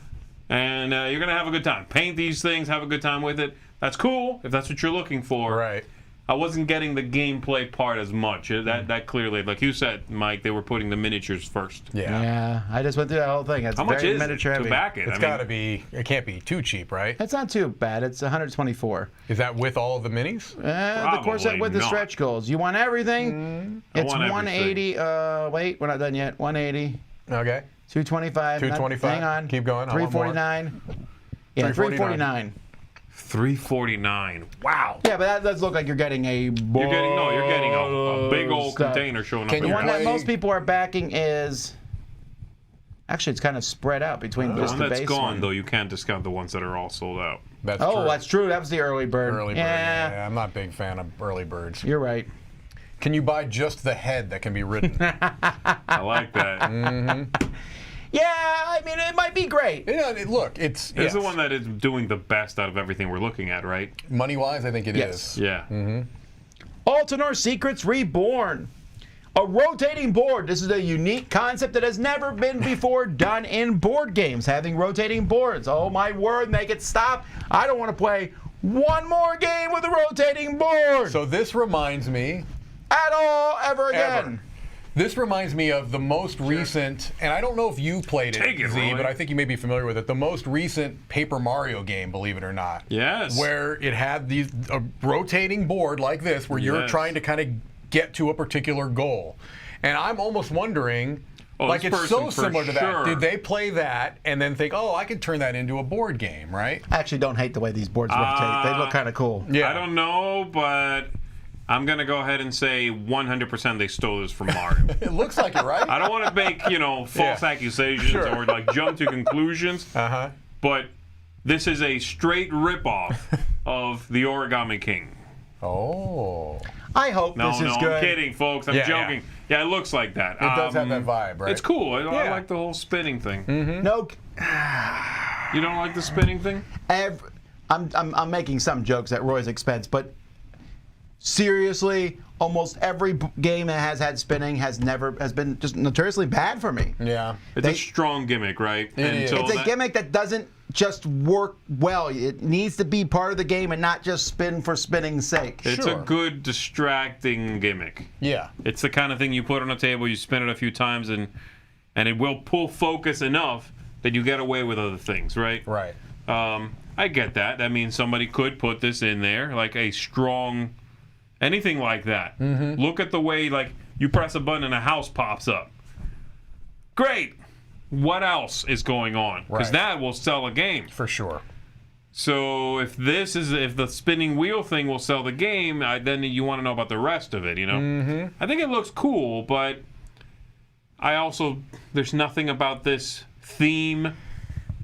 [SPEAKER 3] and you're going to have a good time. Paint these things, have a good time with it. That's cool if that's what you're looking for.
[SPEAKER 4] Right.
[SPEAKER 3] I wasn't getting the gameplay part as much. That clearly, like you said, Mike, they were putting the miniatures first.
[SPEAKER 2] Yeah, I just went through that whole thing. It's
[SPEAKER 3] How much
[SPEAKER 2] very
[SPEAKER 3] is
[SPEAKER 2] miniature
[SPEAKER 3] it
[SPEAKER 2] heavy.
[SPEAKER 3] to back it?
[SPEAKER 4] It's got to be. It can't be too cheap, right?
[SPEAKER 2] It's not too bad. It's 124.
[SPEAKER 4] Is that with all of the minis?
[SPEAKER 2] The core set with the stretch goals. You want everything? It's 180. Wait, we're not done yet. 180.
[SPEAKER 4] Okay.
[SPEAKER 2] 225.
[SPEAKER 4] 225.
[SPEAKER 2] Hang on.
[SPEAKER 4] Keep going.
[SPEAKER 2] 349. Yeah, 349.
[SPEAKER 3] 349. Wow.
[SPEAKER 2] Yeah, but that does look like you're getting a.
[SPEAKER 3] You're getting a big old container showing up.
[SPEAKER 4] Can
[SPEAKER 3] in
[SPEAKER 4] you
[SPEAKER 3] your
[SPEAKER 2] The one
[SPEAKER 3] house.
[SPEAKER 2] that most people are backing is. Actually, it's kind of spread out between
[SPEAKER 3] The
[SPEAKER 2] just
[SPEAKER 3] one
[SPEAKER 2] the
[SPEAKER 3] that's
[SPEAKER 2] base
[SPEAKER 3] gone,
[SPEAKER 2] one.
[SPEAKER 3] though, you can't discount the ones that are all sold out.
[SPEAKER 4] That's
[SPEAKER 2] Oh,
[SPEAKER 4] true.
[SPEAKER 2] that's true. That was the early bird.
[SPEAKER 4] Early bird. Yeah, I'm not a big fan of early birds.
[SPEAKER 2] You're right.
[SPEAKER 4] Can you buy just the head that can be ridden?
[SPEAKER 3] I like that.
[SPEAKER 2] Yeah, I mean, it might be great.
[SPEAKER 4] Yeah, look, it's
[SPEAKER 3] This is the one that is doing the best out of everything we're looking at, right?
[SPEAKER 4] money-wise, I think it
[SPEAKER 2] Yes.
[SPEAKER 4] is.
[SPEAKER 3] Yeah.
[SPEAKER 2] Altenor Secrets Reborn. A rotating board. This is a unique concept that has never been before done in board games, having rotating boards. Oh my word, make it stop. I don't want to play one more game with a rotating board
[SPEAKER 4] So this reminds me,
[SPEAKER 2] at all ever again.
[SPEAKER 4] Ever. This reminds me of the most recent, and I don't know if you played
[SPEAKER 3] Take it,
[SPEAKER 4] Z,
[SPEAKER 3] Roy.
[SPEAKER 4] but I think you may be familiar with it. The most recent Paper Mario game, believe it or not.
[SPEAKER 3] Yes.
[SPEAKER 4] Where it had a rotating board like this, where you're
[SPEAKER 3] Yes.
[SPEAKER 4] trying to kind of get to a particular goal. And I'm almost wondering, like,
[SPEAKER 3] this
[SPEAKER 4] it's so
[SPEAKER 3] person for
[SPEAKER 4] similar to that.
[SPEAKER 3] sure.
[SPEAKER 4] Did they play that and then think, oh, I could turn that into a board game, right?
[SPEAKER 2] I actually don't hate the way these boards rotate. They look kind of cool.
[SPEAKER 4] Yeah.
[SPEAKER 3] I don't know, but I'm going to go ahead and say 100% they stole this from Mario.
[SPEAKER 4] It looks like it, right?
[SPEAKER 3] I don't want to make, false accusations or like jump to conclusions. But this is a straight ripoff of the Origami King.
[SPEAKER 4] Oh.
[SPEAKER 2] I hope
[SPEAKER 3] No,
[SPEAKER 2] this is
[SPEAKER 3] no,
[SPEAKER 2] good.
[SPEAKER 3] I'm kidding, folks. I'm
[SPEAKER 4] Yeah,
[SPEAKER 3] joking. Yeah, it looks like that.
[SPEAKER 4] It does have that vibe, right?
[SPEAKER 3] It's cool. I
[SPEAKER 4] Yeah.
[SPEAKER 3] like the whole spinning thing.
[SPEAKER 2] No,
[SPEAKER 3] You don't like the spinning thing?
[SPEAKER 2] I'm making some jokes at Roy's expense, but seriously, almost every game that has had spinning has been just notoriously bad for me.
[SPEAKER 4] Yeah.
[SPEAKER 3] It's a strong gimmick, right?
[SPEAKER 4] is.
[SPEAKER 2] It's a gimmick that doesn't just work well. It needs to be part of the game and not just spin for spinning's sake.
[SPEAKER 3] It's
[SPEAKER 4] Sure.
[SPEAKER 3] a good distracting gimmick.
[SPEAKER 4] Yeah.
[SPEAKER 3] It's the kind of thing you put on a table, you spin it a few times, and it will pull focus enough that you get away with other things, right?
[SPEAKER 4] Right.
[SPEAKER 3] I get that. I mean, somebody could put this in there, like a strong, anything like that. Look at the way, like, you press a button and a house pops up. Great. What else is going on? Because
[SPEAKER 4] Right.
[SPEAKER 3] that will sell a game.
[SPEAKER 4] For sure.
[SPEAKER 3] So if the spinning wheel thing will sell the game, then you want to know about the rest of it, I think it looks cool, but there's nothing about this theme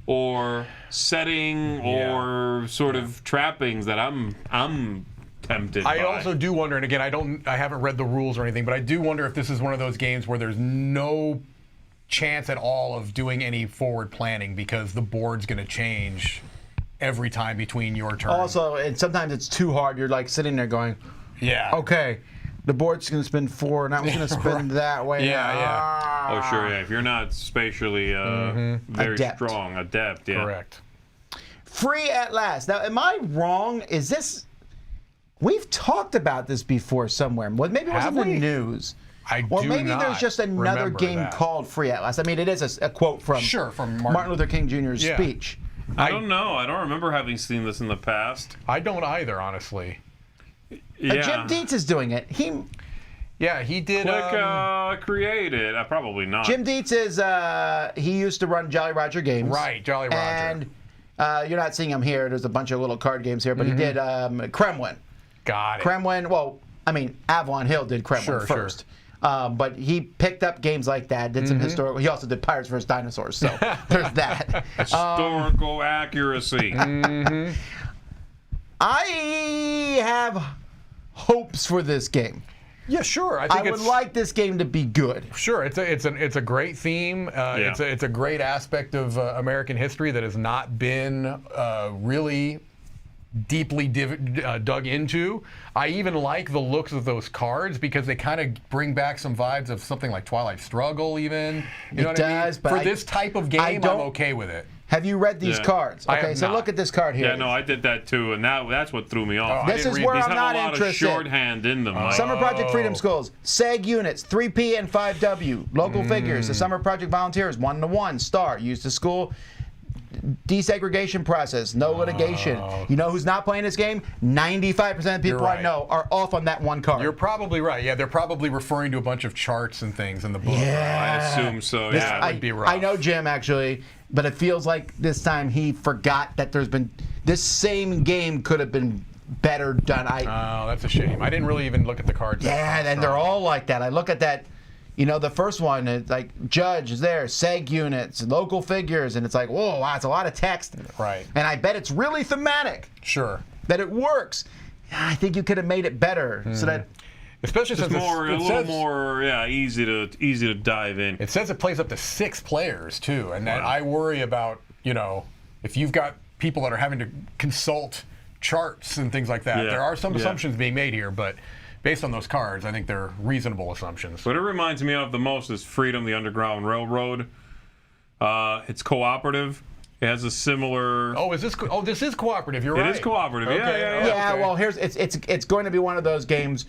[SPEAKER 3] or setting or sort of trappings that I'm tempted by.
[SPEAKER 4] I also do wonder, and again, I haven't read the rules or anything, but I do wonder if this is one of those games where there's no chance at all of doing any forward planning because the board's going to change every time between your turn.
[SPEAKER 2] Also, and sometimes it's too hard. You're like sitting there going,
[SPEAKER 4] yeah.
[SPEAKER 2] okay, the board's going to spin 4, and I was going to spin that way.
[SPEAKER 4] Yeah.
[SPEAKER 3] Oh, sure, yeah. If you're not spatially very adept, yeah.
[SPEAKER 4] Correct.
[SPEAKER 2] Free at last. Now, am I wrong? Is this... We've talked about this before somewhere. Well, maybe it was in the news. Or maybe there's just another game called Free at Last. I mean, it is a quote from,
[SPEAKER 4] from
[SPEAKER 2] Martin Luther King Jr.'s speech.
[SPEAKER 3] I don't know. I don't remember having seen this in the past.
[SPEAKER 4] I don't either, honestly.
[SPEAKER 3] Yeah.
[SPEAKER 2] Jim Dietz is doing it. He
[SPEAKER 4] did.
[SPEAKER 3] Create it. Probably not.
[SPEAKER 2] Jim Dietz is, he used to run Jolly Roger Games.
[SPEAKER 4] Right, Jolly Roger.
[SPEAKER 2] And you're not seeing him here. There's a bunch of little card games here, but he did Kremlin.
[SPEAKER 4] Got it.
[SPEAKER 2] Kremlin, well, I mean, Avalon Hill did Kremlin first. But he picked up games like that, did some historical. He also did Pirates vs. Dinosaurs, so there's that.
[SPEAKER 3] Historical accuracy.
[SPEAKER 2] I have hopes for this game.
[SPEAKER 4] Yeah, sure.
[SPEAKER 2] I would like this game to be good.
[SPEAKER 4] Sure, it's a great theme. It's a great aspect of American history that has not been really deeply dug into. I even like the looks of those cards because they kind of bring back some vibes of something like Twilight Struggle even. You know what I mean?
[SPEAKER 2] But
[SPEAKER 4] for this type of game, I'm okay with it.
[SPEAKER 2] Have you read these cards? Okay, so look at this card here.
[SPEAKER 3] Yeah, no, I did that too, and that's what threw me off.
[SPEAKER 2] This is where I'm not interested.
[SPEAKER 3] These have a lot of shorthand in them. Like.
[SPEAKER 2] Summer Project Freedom Skulls, SEG units, 3P and 5W, local figures. The Summer Project volunteers, 1-to-1, star, used to school. Desegregation process, no litigation. You know who's not playing this game? 95% of the people I know are off on that one card.
[SPEAKER 4] You're probably right. Yeah, they're probably referring to a bunch of charts and things in the book.
[SPEAKER 2] Yeah.
[SPEAKER 3] I assume so.
[SPEAKER 4] That would be rough.
[SPEAKER 2] I know Jim actually, but it feels like this time he forgot that there's been this same game could have been better done.
[SPEAKER 4] Oh, that's a shame. I didn't really even look at the cards.
[SPEAKER 2] Yeah, and they're all like that. I look at that. You know, the first one, it's like Judge is there, SEG units, local figures, and it's like, whoa, wow, it's a lot of text.
[SPEAKER 4] Right.
[SPEAKER 2] And I bet it's really thematic.
[SPEAKER 4] Sure.
[SPEAKER 2] That it works. I think you could have made it better so that.
[SPEAKER 4] Especially since
[SPEAKER 3] a little more easy to dive in.
[SPEAKER 4] It says it plays up to 6 players too, and that I worry about, you know, if you've got people that are having to consult charts and things like that. There are some assumptions being made here, but based on those cards, I think they're reasonable assumptions.
[SPEAKER 3] What it reminds me of the most is Freedom, the Underground Railroad. It's cooperative. It has a similar.
[SPEAKER 4] This is cooperative. You're right.
[SPEAKER 3] It is cooperative.
[SPEAKER 4] Okay.
[SPEAKER 2] Yeah. Well, it's going to be one of those games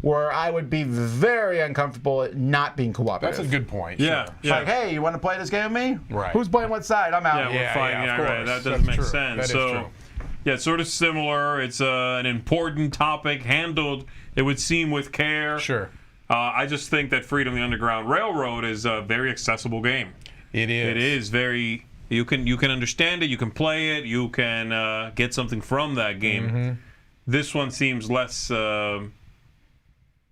[SPEAKER 2] where I would be very uncomfortable at not being cooperative.
[SPEAKER 4] That's a good point.
[SPEAKER 3] Yeah.
[SPEAKER 4] Sure.
[SPEAKER 2] It's like, hey, you want to play this game with me?
[SPEAKER 4] Right.
[SPEAKER 2] Who's playing what side? I'm out.
[SPEAKER 3] Yeah, we're fine.
[SPEAKER 4] of
[SPEAKER 3] Yeah,
[SPEAKER 4] course.
[SPEAKER 3] right. That doesn't make
[SPEAKER 4] true.
[SPEAKER 3] sense.
[SPEAKER 4] That is true.
[SPEAKER 3] Yeah, it's sort of similar. It's an important topic handled, it would seem, with care.
[SPEAKER 4] Sure.
[SPEAKER 3] I just think that Freedom, the Underground Railroad is a very accessible game.
[SPEAKER 4] It is.
[SPEAKER 3] It is very. You can understand it. You can play it. You can get something from that game. This one seems less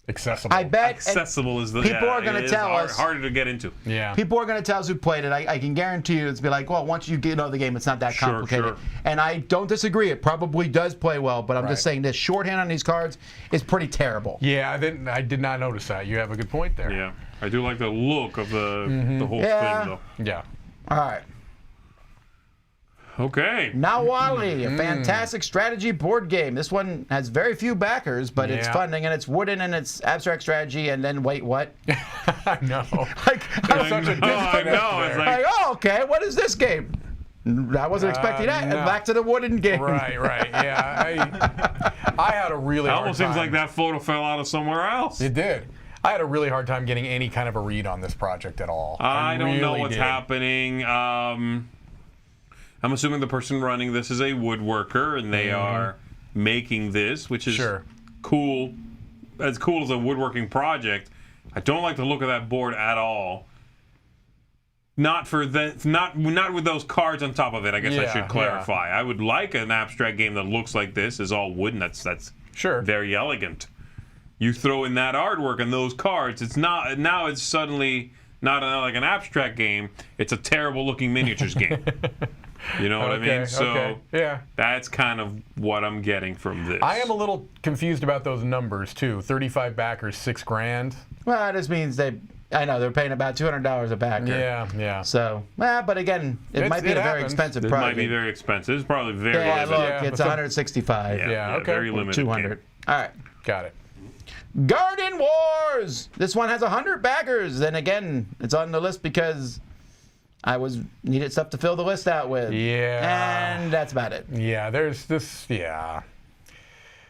[SPEAKER 4] accessible.
[SPEAKER 2] I bet
[SPEAKER 3] accessible is the
[SPEAKER 2] people are going to tell us
[SPEAKER 3] harder to get into.
[SPEAKER 4] Yeah.
[SPEAKER 2] People are going to tell us who played it. I can guarantee you it's be like, well, once you get know the game, it's not that complicated.
[SPEAKER 3] Sure.
[SPEAKER 2] And I don't disagree. It probably does play well, but I'm just saying this shorthand on these cards is pretty terrible.
[SPEAKER 4] Yeah, I did not notice that. You have a good point there.
[SPEAKER 3] Yeah, I do like the look of the whole thing, though.
[SPEAKER 4] Yeah.
[SPEAKER 2] All right.
[SPEAKER 3] Okay.
[SPEAKER 2] Nahualli, a fantastic strategy board game. This one has very few backers, but it's funding and it's wooden and it's abstract strategy. And then wait, what?
[SPEAKER 4] I know.
[SPEAKER 2] Like,
[SPEAKER 4] Such a
[SPEAKER 3] I know. It's
[SPEAKER 2] like, oh, okay. What is this game? I wasn't expecting that.
[SPEAKER 4] no.
[SPEAKER 2] And back to the wooden game.
[SPEAKER 4] Right. Yeah. I had a really
[SPEAKER 3] It
[SPEAKER 4] hard
[SPEAKER 3] almost
[SPEAKER 4] time.
[SPEAKER 3] seems like that photo fell out of somewhere else.
[SPEAKER 4] It did. I had a really hard time getting any kind of a read on this project at all.
[SPEAKER 3] I don't know
[SPEAKER 4] really
[SPEAKER 3] what's
[SPEAKER 4] did.
[SPEAKER 3] happening. I'm assuming the person running this is a woodworker, and they are making this, which is cool. As cool as a woodworking project. I don't like the look of that board at all. Not with those cards on top of it. I guess I should clarify. I would like an abstract game that looks like this, is all wooden. That's very elegant. You throw in that artwork and those cards. It's not now. It's suddenly not like an abstract game. It's a terrible looking miniatures game. You know what I mean? So that's kind of what I'm getting from this.
[SPEAKER 4] I am a little confused about those numbers too. 35 backers, $6,000.
[SPEAKER 2] Well, that just means they I know they're paying about $200 a pack.
[SPEAKER 4] Yeah.
[SPEAKER 2] So, but again, it might be a very
[SPEAKER 4] happens.
[SPEAKER 2] expensive
[SPEAKER 3] It
[SPEAKER 2] product.
[SPEAKER 3] might be very expensive. It's probably very
[SPEAKER 2] Yeah,
[SPEAKER 3] limited.
[SPEAKER 2] look, it's 165.
[SPEAKER 4] Yeah, okay.
[SPEAKER 3] Very limited.
[SPEAKER 2] 200.
[SPEAKER 3] game.
[SPEAKER 2] All right.
[SPEAKER 4] Got it.
[SPEAKER 2] Garden Wars. This one has 100 backers, and again, it's on the list because I needed stuff to fill the list out with.
[SPEAKER 4] Yeah.
[SPEAKER 2] And that's about it.
[SPEAKER 4] Yeah, there's this,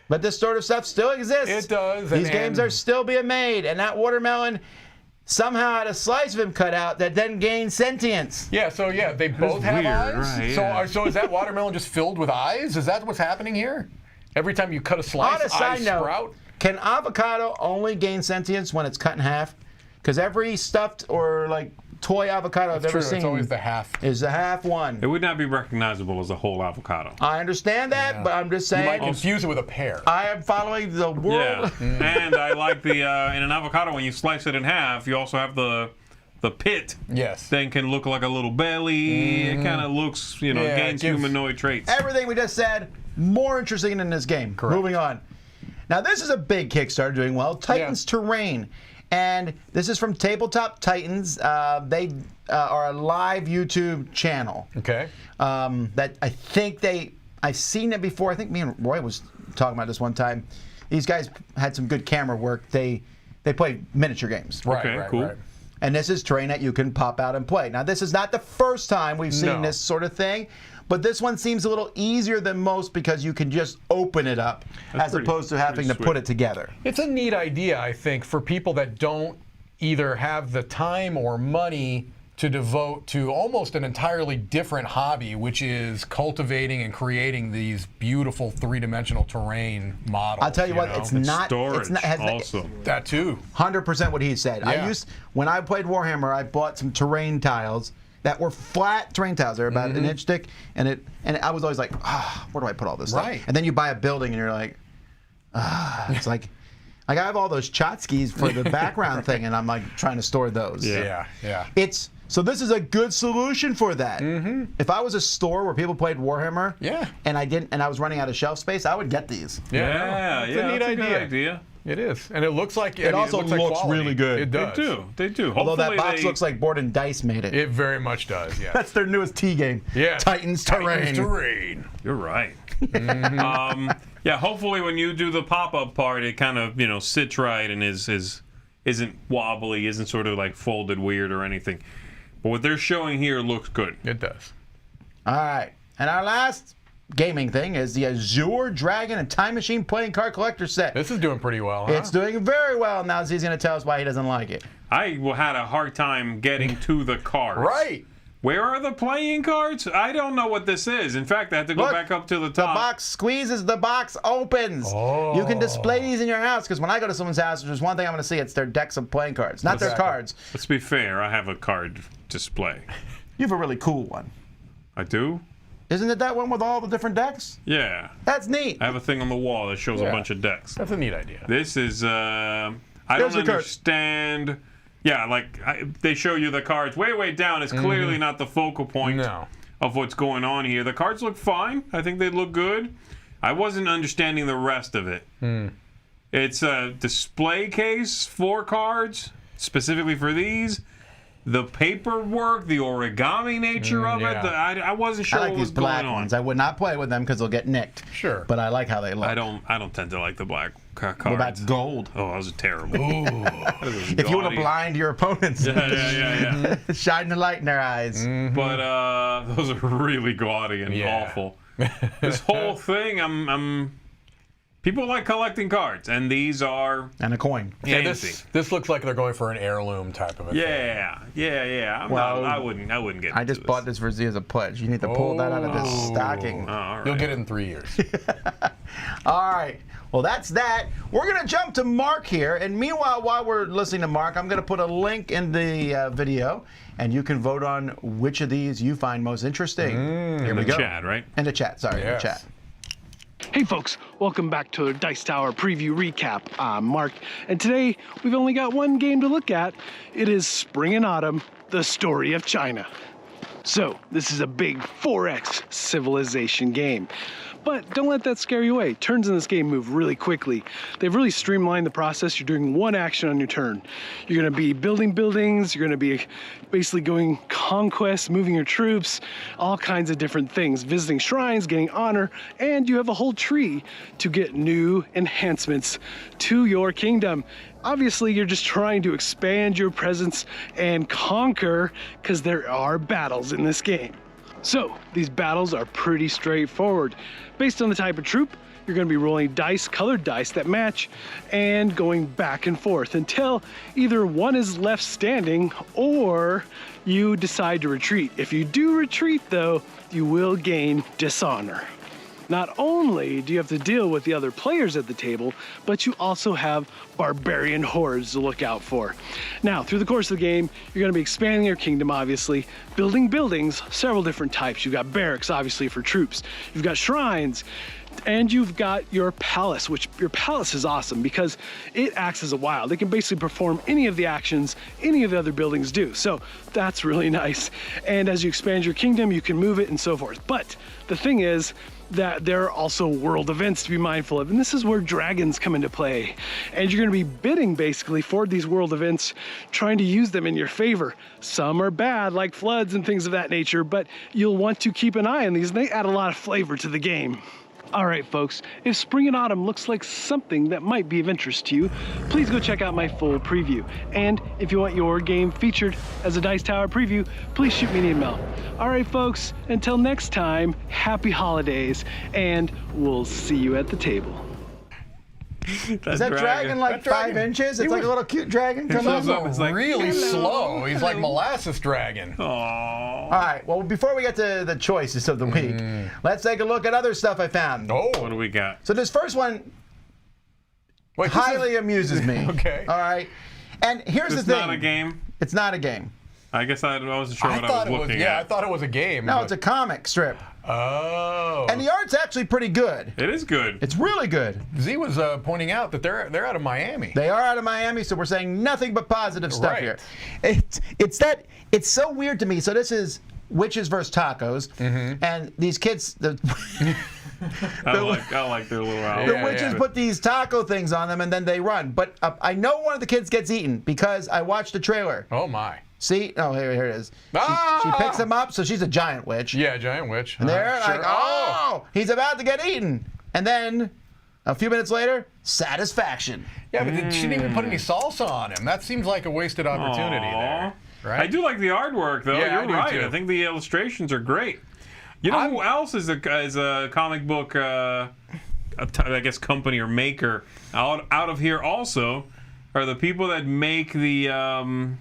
[SPEAKER 2] But this sort of stuff still exists.
[SPEAKER 4] It does.
[SPEAKER 2] These games are still being made, and that watermelon somehow had a slice of him cut out that then gained sentience.
[SPEAKER 4] Yeah, they both have
[SPEAKER 3] weird,
[SPEAKER 4] eyes.
[SPEAKER 3] right,
[SPEAKER 4] So,
[SPEAKER 3] yeah.
[SPEAKER 4] so is that watermelon just filled with eyes? Is that what's happening here? Every time you cut a slice,
[SPEAKER 2] On a side
[SPEAKER 4] eyes
[SPEAKER 2] note,
[SPEAKER 4] sprout?
[SPEAKER 2] can avocado only gain sentience when it's cut in half? Because every stuffed or like toy avocado I've ever
[SPEAKER 4] True,
[SPEAKER 2] seen
[SPEAKER 4] it's always the half.
[SPEAKER 2] is a half one.
[SPEAKER 3] It would not be recognizable as a whole avocado.
[SPEAKER 2] I understand that, but I'm just
[SPEAKER 4] You might
[SPEAKER 2] saying
[SPEAKER 4] confuse it with a pear.
[SPEAKER 2] I am following the world.
[SPEAKER 3] Yeah, and I like the in an avocado when you slice it in half, you also have the pit.
[SPEAKER 4] Yes.
[SPEAKER 3] Then can look like a little belly. It kind of looks,
[SPEAKER 4] Yeah, it
[SPEAKER 3] gains
[SPEAKER 4] gives-
[SPEAKER 3] humanoid traits.
[SPEAKER 2] Everything we just said, more interesting in this game.
[SPEAKER 4] Correct.
[SPEAKER 2] Moving on. Now, this is a big Kickstarter doing well. Titans Terrain. And this is from Tabletop Titans. They are a live YouTube channel.
[SPEAKER 4] Okay.
[SPEAKER 2] That I think I've seen it before. I think me and Roy was talking about this one time. These guys had some good camera work. They play miniature games.
[SPEAKER 4] Right,
[SPEAKER 3] Okay,
[SPEAKER 4] right,
[SPEAKER 3] cool.
[SPEAKER 4] right.
[SPEAKER 2] And this is terrain that you can pop out and play. Now, this is not the first time we've seen
[SPEAKER 4] No.
[SPEAKER 2] this sort of thing, but this one seems a little easier than most because you can just open it up as
[SPEAKER 3] pretty-
[SPEAKER 2] opposed to having to
[SPEAKER 3] pretty
[SPEAKER 2] put
[SPEAKER 3] sweet.
[SPEAKER 2] it together.
[SPEAKER 4] It's a neat idea, I think, for people that don't either have the time or money to devote to almost an entirely different hobby, which is cultivating and creating these beautiful three-dimensional terrain models.
[SPEAKER 2] I'll tell you what,
[SPEAKER 4] know?
[SPEAKER 2] it's not.
[SPEAKER 3] Storage
[SPEAKER 2] It's not, has
[SPEAKER 3] also.
[SPEAKER 4] That too.
[SPEAKER 2] 100% what he said.
[SPEAKER 4] Yeah.
[SPEAKER 2] When I played Warhammer, I bought some terrain tiles that were flat terrain tiles. They're about an inch thick, and I was always like, where do I put all this
[SPEAKER 4] Right.
[SPEAKER 2] stuff? And then you buy a building, and you're like, it's like I have all those tchotchkes for the background thing, and I'm like trying to store those.
[SPEAKER 3] Yeah.
[SPEAKER 4] Yeah.
[SPEAKER 2] So this is a good solution for that. If I was a store where people played Warhammer,
[SPEAKER 4] Yeah.
[SPEAKER 2] and I was running out of shelf space, I would get these.
[SPEAKER 3] Yeah,
[SPEAKER 4] It's a neat
[SPEAKER 3] that's
[SPEAKER 4] idea.
[SPEAKER 3] a good idea.
[SPEAKER 4] It is, and it looks like
[SPEAKER 2] It also
[SPEAKER 4] looks like
[SPEAKER 2] looks
[SPEAKER 4] quality.
[SPEAKER 2] really good.
[SPEAKER 4] It does.
[SPEAKER 3] They do.
[SPEAKER 2] Although that
[SPEAKER 3] Hopefully
[SPEAKER 2] box
[SPEAKER 3] they-
[SPEAKER 2] looks like Board and Dice made it.
[SPEAKER 4] It very much does. Yeah.
[SPEAKER 2] That's their newest T game.
[SPEAKER 4] Yeah.
[SPEAKER 2] Titans Terrain.
[SPEAKER 4] Terrain.
[SPEAKER 3] You're right. Yeah, hopefully when you do the pop-up part, it kind of sits right and isn't wobbly, isn't sort of like folded weird or anything. But what they're showing here looks good.
[SPEAKER 4] It does.
[SPEAKER 2] All right. And our last gaming thing is the Azure Dragon and Time Machine playing card collector set.
[SPEAKER 4] This is doing pretty well. Huh?
[SPEAKER 2] It's doing very well. Now he's going to tell us why he doesn't like it.
[SPEAKER 3] I had a hard time getting to the cards.
[SPEAKER 4] right.
[SPEAKER 3] Where are the playing cards? I don't know what this is. In fact, I had to go
[SPEAKER 2] Look,
[SPEAKER 3] back up to the
[SPEAKER 2] The
[SPEAKER 3] top.
[SPEAKER 2] box squeezes, the box opens.
[SPEAKER 4] Oh.
[SPEAKER 2] You can display these in your house because when I go to someone's house, there's one thing I'm going to see. It's their decks of playing cards, not their
[SPEAKER 4] Exactly.
[SPEAKER 2] cards.
[SPEAKER 3] Let's be fair. I have a card display.
[SPEAKER 2] You have a really cool one.
[SPEAKER 3] I do?
[SPEAKER 2] Isn't it that one with all the different decks?
[SPEAKER 3] Yeah.
[SPEAKER 2] That's neat.
[SPEAKER 3] I have a thing on the wall that shows a
[SPEAKER 4] Yeah.
[SPEAKER 3] bunch of decks.
[SPEAKER 4] That's a neat idea.
[SPEAKER 3] This is, I
[SPEAKER 2] There's
[SPEAKER 3] don't
[SPEAKER 2] the card.
[SPEAKER 3] understand. Yeah, they show you the cards way down. It's clearly not the focal point
[SPEAKER 4] No.
[SPEAKER 3] of what's going on here. The cards look fine. I think they look good. I wasn't understanding the rest of it. It's a display case for cards, specifically for these. The paperwork, the origami nature of it,
[SPEAKER 4] yeah.
[SPEAKER 3] I wasn't sure
[SPEAKER 2] I like
[SPEAKER 3] what
[SPEAKER 2] these
[SPEAKER 3] was going
[SPEAKER 2] black
[SPEAKER 3] on.
[SPEAKER 2] ones. I would not play with them because they'll get nicked.
[SPEAKER 4] Sure.
[SPEAKER 2] But I like how they look.
[SPEAKER 3] I don't tend to like the black cards.
[SPEAKER 2] What about gold?
[SPEAKER 3] Oh, those are terrible.
[SPEAKER 2] If you want to blind your opponents,
[SPEAKER 3] Yeah.
[SPEAKER 2] shine the light in their eyes.
[SPEAKER 3] But those are really gaudy and
[SPEAKER 4] Yeah.
[SPEAKER 3] awful. This whole thing, people like collecting cards, and these are
[SPEAKER 2] And a coin.
[SPEAKER 4] Yeah,
[SPEAKER 3] fancy.
[SPEAKER 4] this looks like they're going for an heirloom type of a thing.
[SPEAKER 3] Yeah.
[SPEAKER 2] Well,
[SPEAKER 3] I wouldn't get.
[SPEAKER 2] I
[SPEAKER 3] into
[SPEAKER 2] just bought this for Z as a pledge. You need to pull that out of this
[SPEAKER 4] Oh.
[SPEAKER 2] stocking.
[SPEAKER 3] Oh, all right.
[SPEAKER 4] You'll get it in 3 years.
[SPEAKER 2] All right. Well, that's that. We're going to jump to Mark here. And meanwhile, while we're listening to Mark, I'm going to put a link in the video, and you can vote on which of these you find most interesting. Here we
[SPEAKER 3] the
[SPEAKER 2] go.
[SPEAKER 3] chat, right?
[SPEAKER 2] In the chat. Sorry, in the
[SPEAKER 4] Yes.
[SPEAKER 2] chat.
[SPEAKER 5] Hey folks, welcome back to Dice Tower Preview Recap. I'm Mark, and today we've only got one game to look at. It is Spring and Autumn, The Story of China. So, this is a big 4X civilization game. But don't let that scare you away. Turns in this game move really quickly. They've really streamlined the process. You're doing one action on your turn. You're gonna be building buildings, you're gonna be basically going conquest, moving your troops, all kinds of different things, visiting shrines, getting honor, and you have a whole tree to get new enhancements to your kingdom. Obviously, you're just trying to expand your presence and conquer, because there are battles in this game. So, these battles are pretty straightforward. Based on the type of troop, you're going to be rolling dice, colored dice that match, and going back and forth until either one is left standing or you decide to retreat. If you do retreat, though, you will gain dishonor. Not only do you have to deal with the other players at the table, but you also have barbarian hordes to look out for. Now, through the course of the game, you're going to be expanding your kingdom, obviously, building buildings, several different types. You've got barracks, obviously, for troops. You've got shrines, and you've got your palace, which your palace is awesome because it acts as a wild. It can basically perform any of the actions any of the other buildings do. So that's really nice. And as you expand your kingdom, you can move it and so forth. But the thing is, that there are also world events to be mindful of, and this is where dragons come into play. And you're going to be bidding basically for these world events, trying to use them in your favor. Some are bad, like floods and things of that nature, but you'll want to keep an eye on these, and they add a lot of flavor to the game. All right, folks, if spring and autumn looks like something that might be of interest to you, please go check out my full preview. And if you want your game featured as a Dice Tower preview, please shoot me an email. All right, folks, until next time, happy holidays, and we'll see you at the table.
[SPEAKER 2] Is that dragon like 5 inches? It's like a little cute dragon coming up.
[SPEAKER 4] It's like really slow. He's like molasses dragon.
[SPEAKER 3] Aww.
[SPEAKER 2] All right, well, before we get to the choices of the week, let's take a look at other stuff I found.
[SPEAKER 4] Oh,
[SPEAKER 3] What do we got?
[SPEAKER 2] So this first one highly amuses me.
[SPEAKER 4] Okay.
[SPEAKER 2] All right. And here's the thing.
[SPEAKER 3] It's not a game?
[SPEAKER 2] It's not a game.
[SPEAKER 3] I guess I wasn't sure what I was looking
[SPEAKER 4] yeah,
[SPEAKER 3] at.
[SPEAKER 4] I thought it was a game.
[SPEAKER 2] No, it's a comic strip.
[SPEAKER 4] Oh.
[SPEAKER 2] And the art's actually pretty good.
[SPEAKER 3] It is good.
[SPEAKER 2] It's really good.
[SPEAKER 4] Z was pointing out that they're out of Miami.
[SPEAKER 2] They are out of Miami, so we're saying nothing but positive stuff
[SPEAKER 4] Right.
[SPEAKER 2] here. It's so weird to me. So this is Witches versus Tacos, and these kids,
[SPEAKER 3] I like their little outfit.
[SPEAKER 2] the witches put these taco things on them and then they run. But I know one of the kids gets eaten because I watched the trailer.
[SPEAKER 4] Oh my.
[SPEAKER 2] See? Oh, here it is.
[SPEAKER 4] Ah!
[SPEAKER 2] She picks him up, so she's a giant witch.
[SPEAKER 4] Yeah, giant witch.
[SPEAKER 2] And they're
[SPEAKER 4] Sure.
[SPEAKER 2] like, oh, he's about to get eaten. And then a few minutes later, satisfaction.
[SPEAKER 4] Yeah, but she didn't even put any salsa on him. That seems like a wasted opportunity there. Right?
[SPEAKER 3] I do like the artwork, though.
[SPEAKER 4] Yeah, I
[SPEAKER 3] You're
[SPEAKER 4] do,
[SPEAKER 3] right.
[SPEAKER 4] too.
[SPEAKER 3] I think the illustrations are great. You know who else is a comic book, I guess, company or maker out of here also are the people that make the.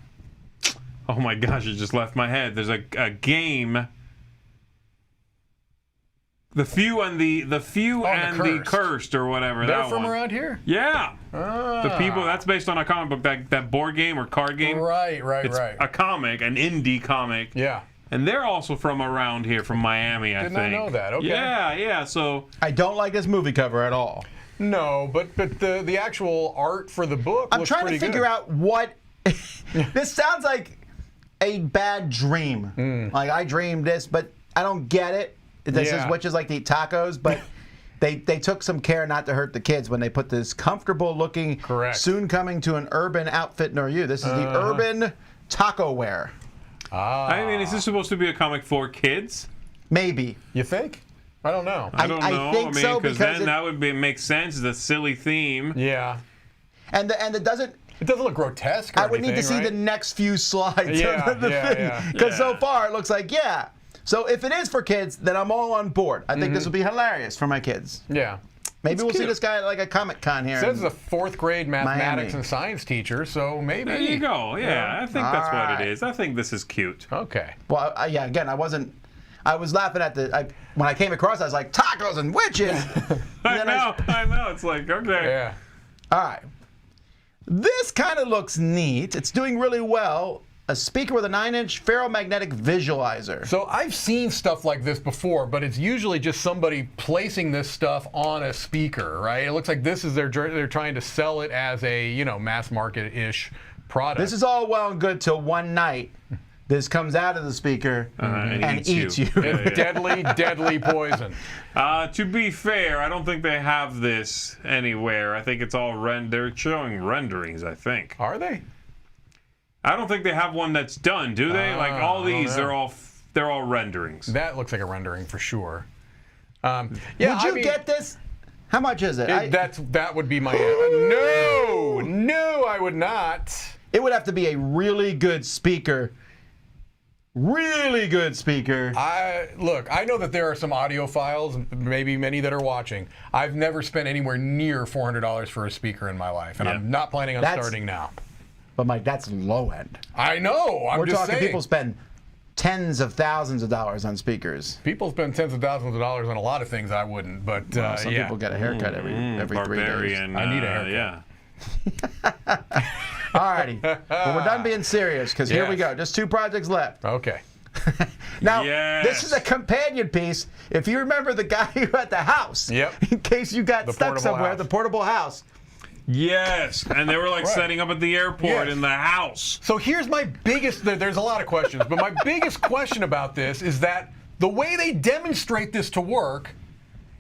[SPEAKER 3] Oh my gosh! It just left my head. There's a game. The Few and the Cursed or whatever.
[SPEAKER 4] They're
[SPEAKER 3] that
[SPEAKER 4] from
[SPEAKER 3] one.
[SPEAKER 4] around here?
[SPEAKER 3] Yeah.
[SPEAKER 4] Ah.
[SPEAKER 3] The people that's based on a comic book, that board game or card game.
[SPEAKER 4] Right.
[SPEAKER 3] It's a comic, an indie comic.
[SPEAKER 4] Yeah.
[SPEAKER 3] And they're also from around here, from Miami, I
[SPEAKER 4] Did
[SPEAKER 3] think.
[SPEAKER 4] not know that. Okay.
[SPEAKER 3] Yeah. So
[SPEAKER 2] I don't like this movie cover at all.
[SPEAKER 4] No, but the actual art for the book
[SPEAKER 2] I'm
[SPEAKER 4] looks
[SPEAKER 2] trying to
[SPEAKER 4] pretty
[SPEAKER 2] figure
[SPEAKER 4] good.
[SPEAKER 2] out what. This sounds like a bad dream. Like I dreamed this, but I don't get it. This is witches like to eat tacos, but they took some care not to hurt the kids when they put this comfortable looking, soon coming to an urban outfit near you. This is the urban taco wear.
[SPEAKER 3] I mean, is this supposed to be a comic for kids?
[SPEAKER 2] Maybe.
[SPEAKER 4] You think? I don't know.
[SPEAKER 3] I don't know.
[SPEAKER 2] think so,
[SPEAKER 3] because
[SPEAKER 2] because
[SPEAKER 3] then that would make sense. It's a silly theme.
[SPEAKER 4] Yeah.
[SPEAKER 2] And it doesn't.
[SPEAKER 4] It doesn't look grotesque or
[SPEAKER 2] I would need to see
[SPEAKER 4] right?
[SPEAKER 2] the next few slides
[SPEAKER 4] Yeah,
[SPEAKER 2] of the thing. Because so far it looks like, So if it is for kids, then I'm all on board. I think this will be hilarious for my kids.
[SPEAKER 4] Yeah.
[SPEAKER 2] Maybe we'll see this guy at like a Comic-Con here.
[SPEAKER 4] It says he's a 4th grade mathematics
[SPEAKER 2] Miami.
[SPEAKER 4] and science teacher, so maybe.
[SPEAKER 3] There you go. Yeah, I think that's what it is. I think this is cute.
[SPEAKER 4] Okay.
[SPEAKER 2] Well, again, I was laughing at when I came across it, I was like, tacos and witches.
[SPEAKER 3] I know. It's like, okay.
[SPEAKER 4] Yeah.
[SPEAKER 2] All right. This kind of looks neat. It's doing really well. A speaker with a 9-inch ferromagnetic visualizer.
[SPEAKER 4] So I've seen stuff like this before, but it's usually just somebody placing this stuff on a speaker, right? It looks like this is they're trying to sell it as a mass market-ish product.
[SPEAKER 2] This is all well and good till one night this comes out of the speaker and eats you.
[SPEAKER 4] Deadly, deadly poison.
[SPEAKER 3] To be fair, I don't think they have this anywhere. I think it's all they're showing renderings, I think.
[SPEAKER 4] Are they?
[SPEAKER 3] I don't think they have one that's done, do they? Like all these, they're all renderings.
[SPEAKER 4] That looks like a rendering for sure.
[SPEAKER 2] Would you get this? How much is it?
[SPEAKER 4] That would be my answer. No, I would not.
[SPEAKER 2] It would have to be a really good speaker. Really good speaker.
[SPEAKER 4] Look, I know that there are some audiophiles, maybe many that are watching. I've never spent anywhere near $400 for a speaker in my life, and I'm not planning on starting now.
[SPEAKER 2] But Mike, that's low end.
[SPEAKER 4] I know.
[SPEAKER 2] We're talking people spend tens of thousands of dollars on speakers.
[SPEAKER 4] People spend tens of thousands of dollars on a lot of things I wouldn't, but
[SPEAKER 2] some people get a haircut every 3 days.
[SPEAKER 4] I need a haircut.
[SPEAKER 3] Yeah.
[SPEAKER 2] Alrighty. Well, we're done being serious because here we go. Just 2 projects left.
[SPEAKER 4] Okay.
[SPEAKER 2] Now, this is a companion piece. If you remember the guy who had the house, in case you got stuck somewhere, the portable house.
[SPEAKER 3] Yes, and they were like setting up at the airport in the house.
[SPEAKER 4] So here's my biggest, there's a lot of questions, but my biggest question about this is that the way they demonstrate this to work,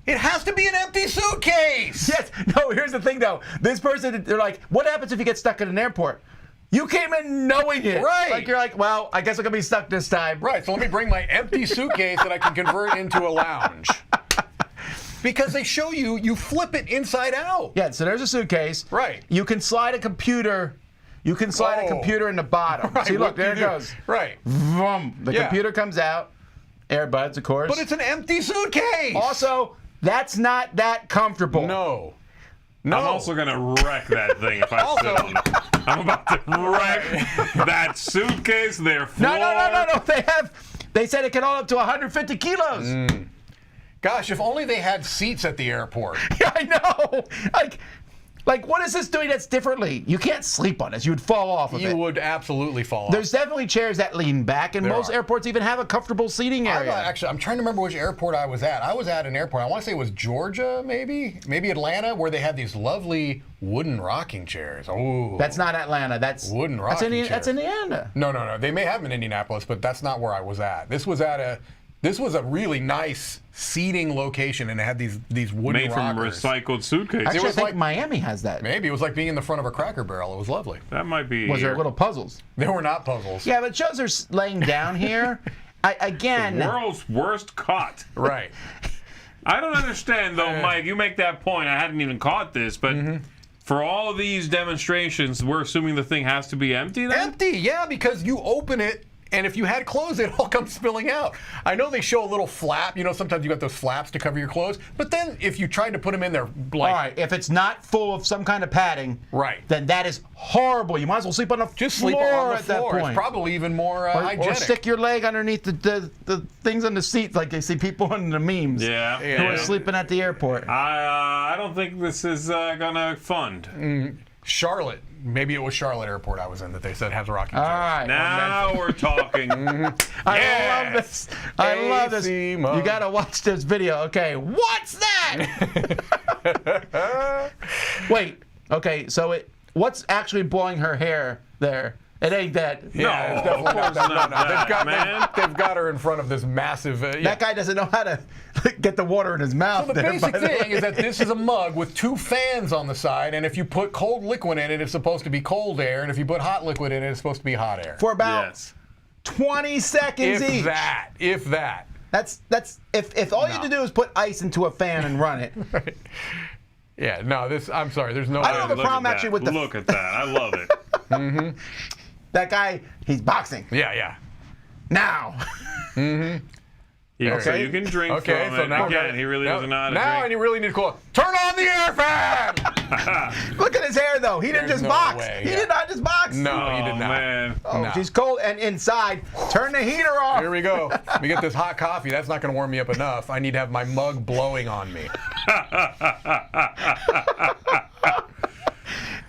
[SPEAKER 4] it has to be an empty suitcase.
[SPEAKER 2] Yes. No, here's the thing though. This person, they're like, what happens if you get stuck at an airport? You came in knowing it.
[SPEAKER 4] Right.
[SPEAKER 2] Like you're like, well, I guess I'm going to be stuck this time.
[SPEAKER 4] Right, so let me bring my empty suitcase that I can convert into a lounge. Because they show you flip it inside out.
[SPEAKER 2] Yeah, so there's a suitcase.
[SPEAKER 4] Right.
[SPEAKER 2] You can slide a computer. You can slide a computer in the bottom.
[SPEAKER 4] Right,
[SPEAKER 2] See, look, there it goes.
[SPEAKER 4] Right.
[SPEAKER 2] Vroom. The computer comes out. Airbuds, of course.
[SPEAKER 4] But it's an empty suitcase.
[SPEAKER 2] Also, that's not that comfortable.
[SPEAKER 4] No.
[SPEAKER 3] I'm also going to wreck that thing if I sit on it. I'm about to wreck that suitcase, their floor.
[SPEAKER 2] No. They said it can hold up to 150 kilos.
[SPEAKER 4] Gosh, if only they had seats at the airport.
[SPEAKER 2] Yeah, I know. Like, what is this doing that's differently? You can't sleep on this. You would fall off of it.
[SPEAKER 4] You would absolutely fall off.
[SPEAKER 2] There's definitely chairs that lean back, and most airports even have a comfortable seating area.
[SPEAKER 4] I'm trying to remember which airport I was at. I was at an airport. I want to say it was Georgia, maybe Atlanta, where they had these lovely wooden rocking chairs. Oh,
[SPEAKER 2] that's not Atlanta. That's
[SPEAKER 4] wooden rocking chairs.
[SPEAKER 2] That's Indiana.
[SPEAKER 4] No. They may have them in Indianapolis, but that's not where I was at. This was a really nice seating location, and it had these wooden
[SPEAKER 3] made
[SPEAKER 4] rockers.
[SPEAKER 3] from recycled suitcases.
[SPEAKER 2] Actually, I think Miami has that.
[SPEAKER 4] Maybe it was like being in the front of a Cracker Barrel. It was lovely.
[SPEAKER 3] That might be.
[SPEAKER 2] Was there little puzzles?
[SPEAKER 4] There were not puzzles.
[SPEAKER 2] Yeah, but shows are laying down here. Again,
[SPEAKER 3] the world's worst caught.
[SPEAKER 4] Right.
[SPEAKER 3] I don't understand though, Mike. You make that point. I hadn't even caught this, but for all of these demonstrations, we're assuming the thing has to be empty. Then?
[SPEAKER 4] Empty, yeah, because you open it. And if you had clothes, it all comes spilling out. I know they show a little flap. You know, sometimes you got those flaps to cover your clothes. But then if you tried to put them in there, like...
[SPEAKER 2] All right, if it's not full of some kind of padding, then that is horrible. You might as well sleep on the floor at that point.
[SPEAKER 4] It's probably even more hygienic.
[SPEAKER 2] Or stick your leg underneath the things on the seat like they see people in the memes who are sleeping at the airport.
[SPEAKER 3] I don't think this is going to fund.
[SPEAKER 4] Charlotte. Maybe it was Charlotte Airport I was in that they said has a rocking chair.
[SPEAKER 2] All right.
[SPEAKER 3] Now we're talking.
[SPEAKER 2] I love this. I love this.
[SPEAKER 4] ACMug.
[SPEAKER 2] You got to watch this video. Okay, what's that? Wait. Okay, so what's actually blowing her hair there? It ain't that.
[SPEAKER 3] No,
[SPEAKER 4] it's definitely
[SPEAKER 3] of course not.
[SPEAKER 4] They've got her in front of this massive...
[SPEAKER 2] That guy doesn't know how to get the water in his mouth.
[SPEAKER 4] So the basic thing is that this is a mug with 2 fans on the side, and if you put cold liquid in it, it's supposed to be cold air, and if you put hot liquid in it, it's supposed to be hot air.
[SPEAKER 2] For about 20 seconds each.
[SPEAKER 4] If that.
[SPEAKER 2] That's if all you have to do is put ice into a fan and run it.
[SPEAKER 4] Right. Yeah, no, I'm sorry, there's no...
[SPEAKER 2] I don't have a problem actually with the...
[SPEAKER 3] Look at that. I love it.
[SPEAKER 2] That guy, he's boxing.
[SPEAKER 4] Yeah.
[SPEAKER 2] Now.
[SPEAKER 3] Yeah, so you can drink from it.
[SPEAKER 4] Now
[SPEAKER 3] again, he really doesn't know how to drink.
[SPEAKER 4] Now, and you really need to call, turn on the air fan!
[SPEAKER 2] Look at his hair, though. He didn't just box. He did not just box.
[SPEAKER 4] No, he did not.
[SPEAKER 3] Man.
[SPEAKER 2] Oh, she's cold. And inside, turn the heater off.
[SPEAKER 4] Here we go. We get this hot coffee. That's not going to warm me up enough. I need to have my mug blowing on me.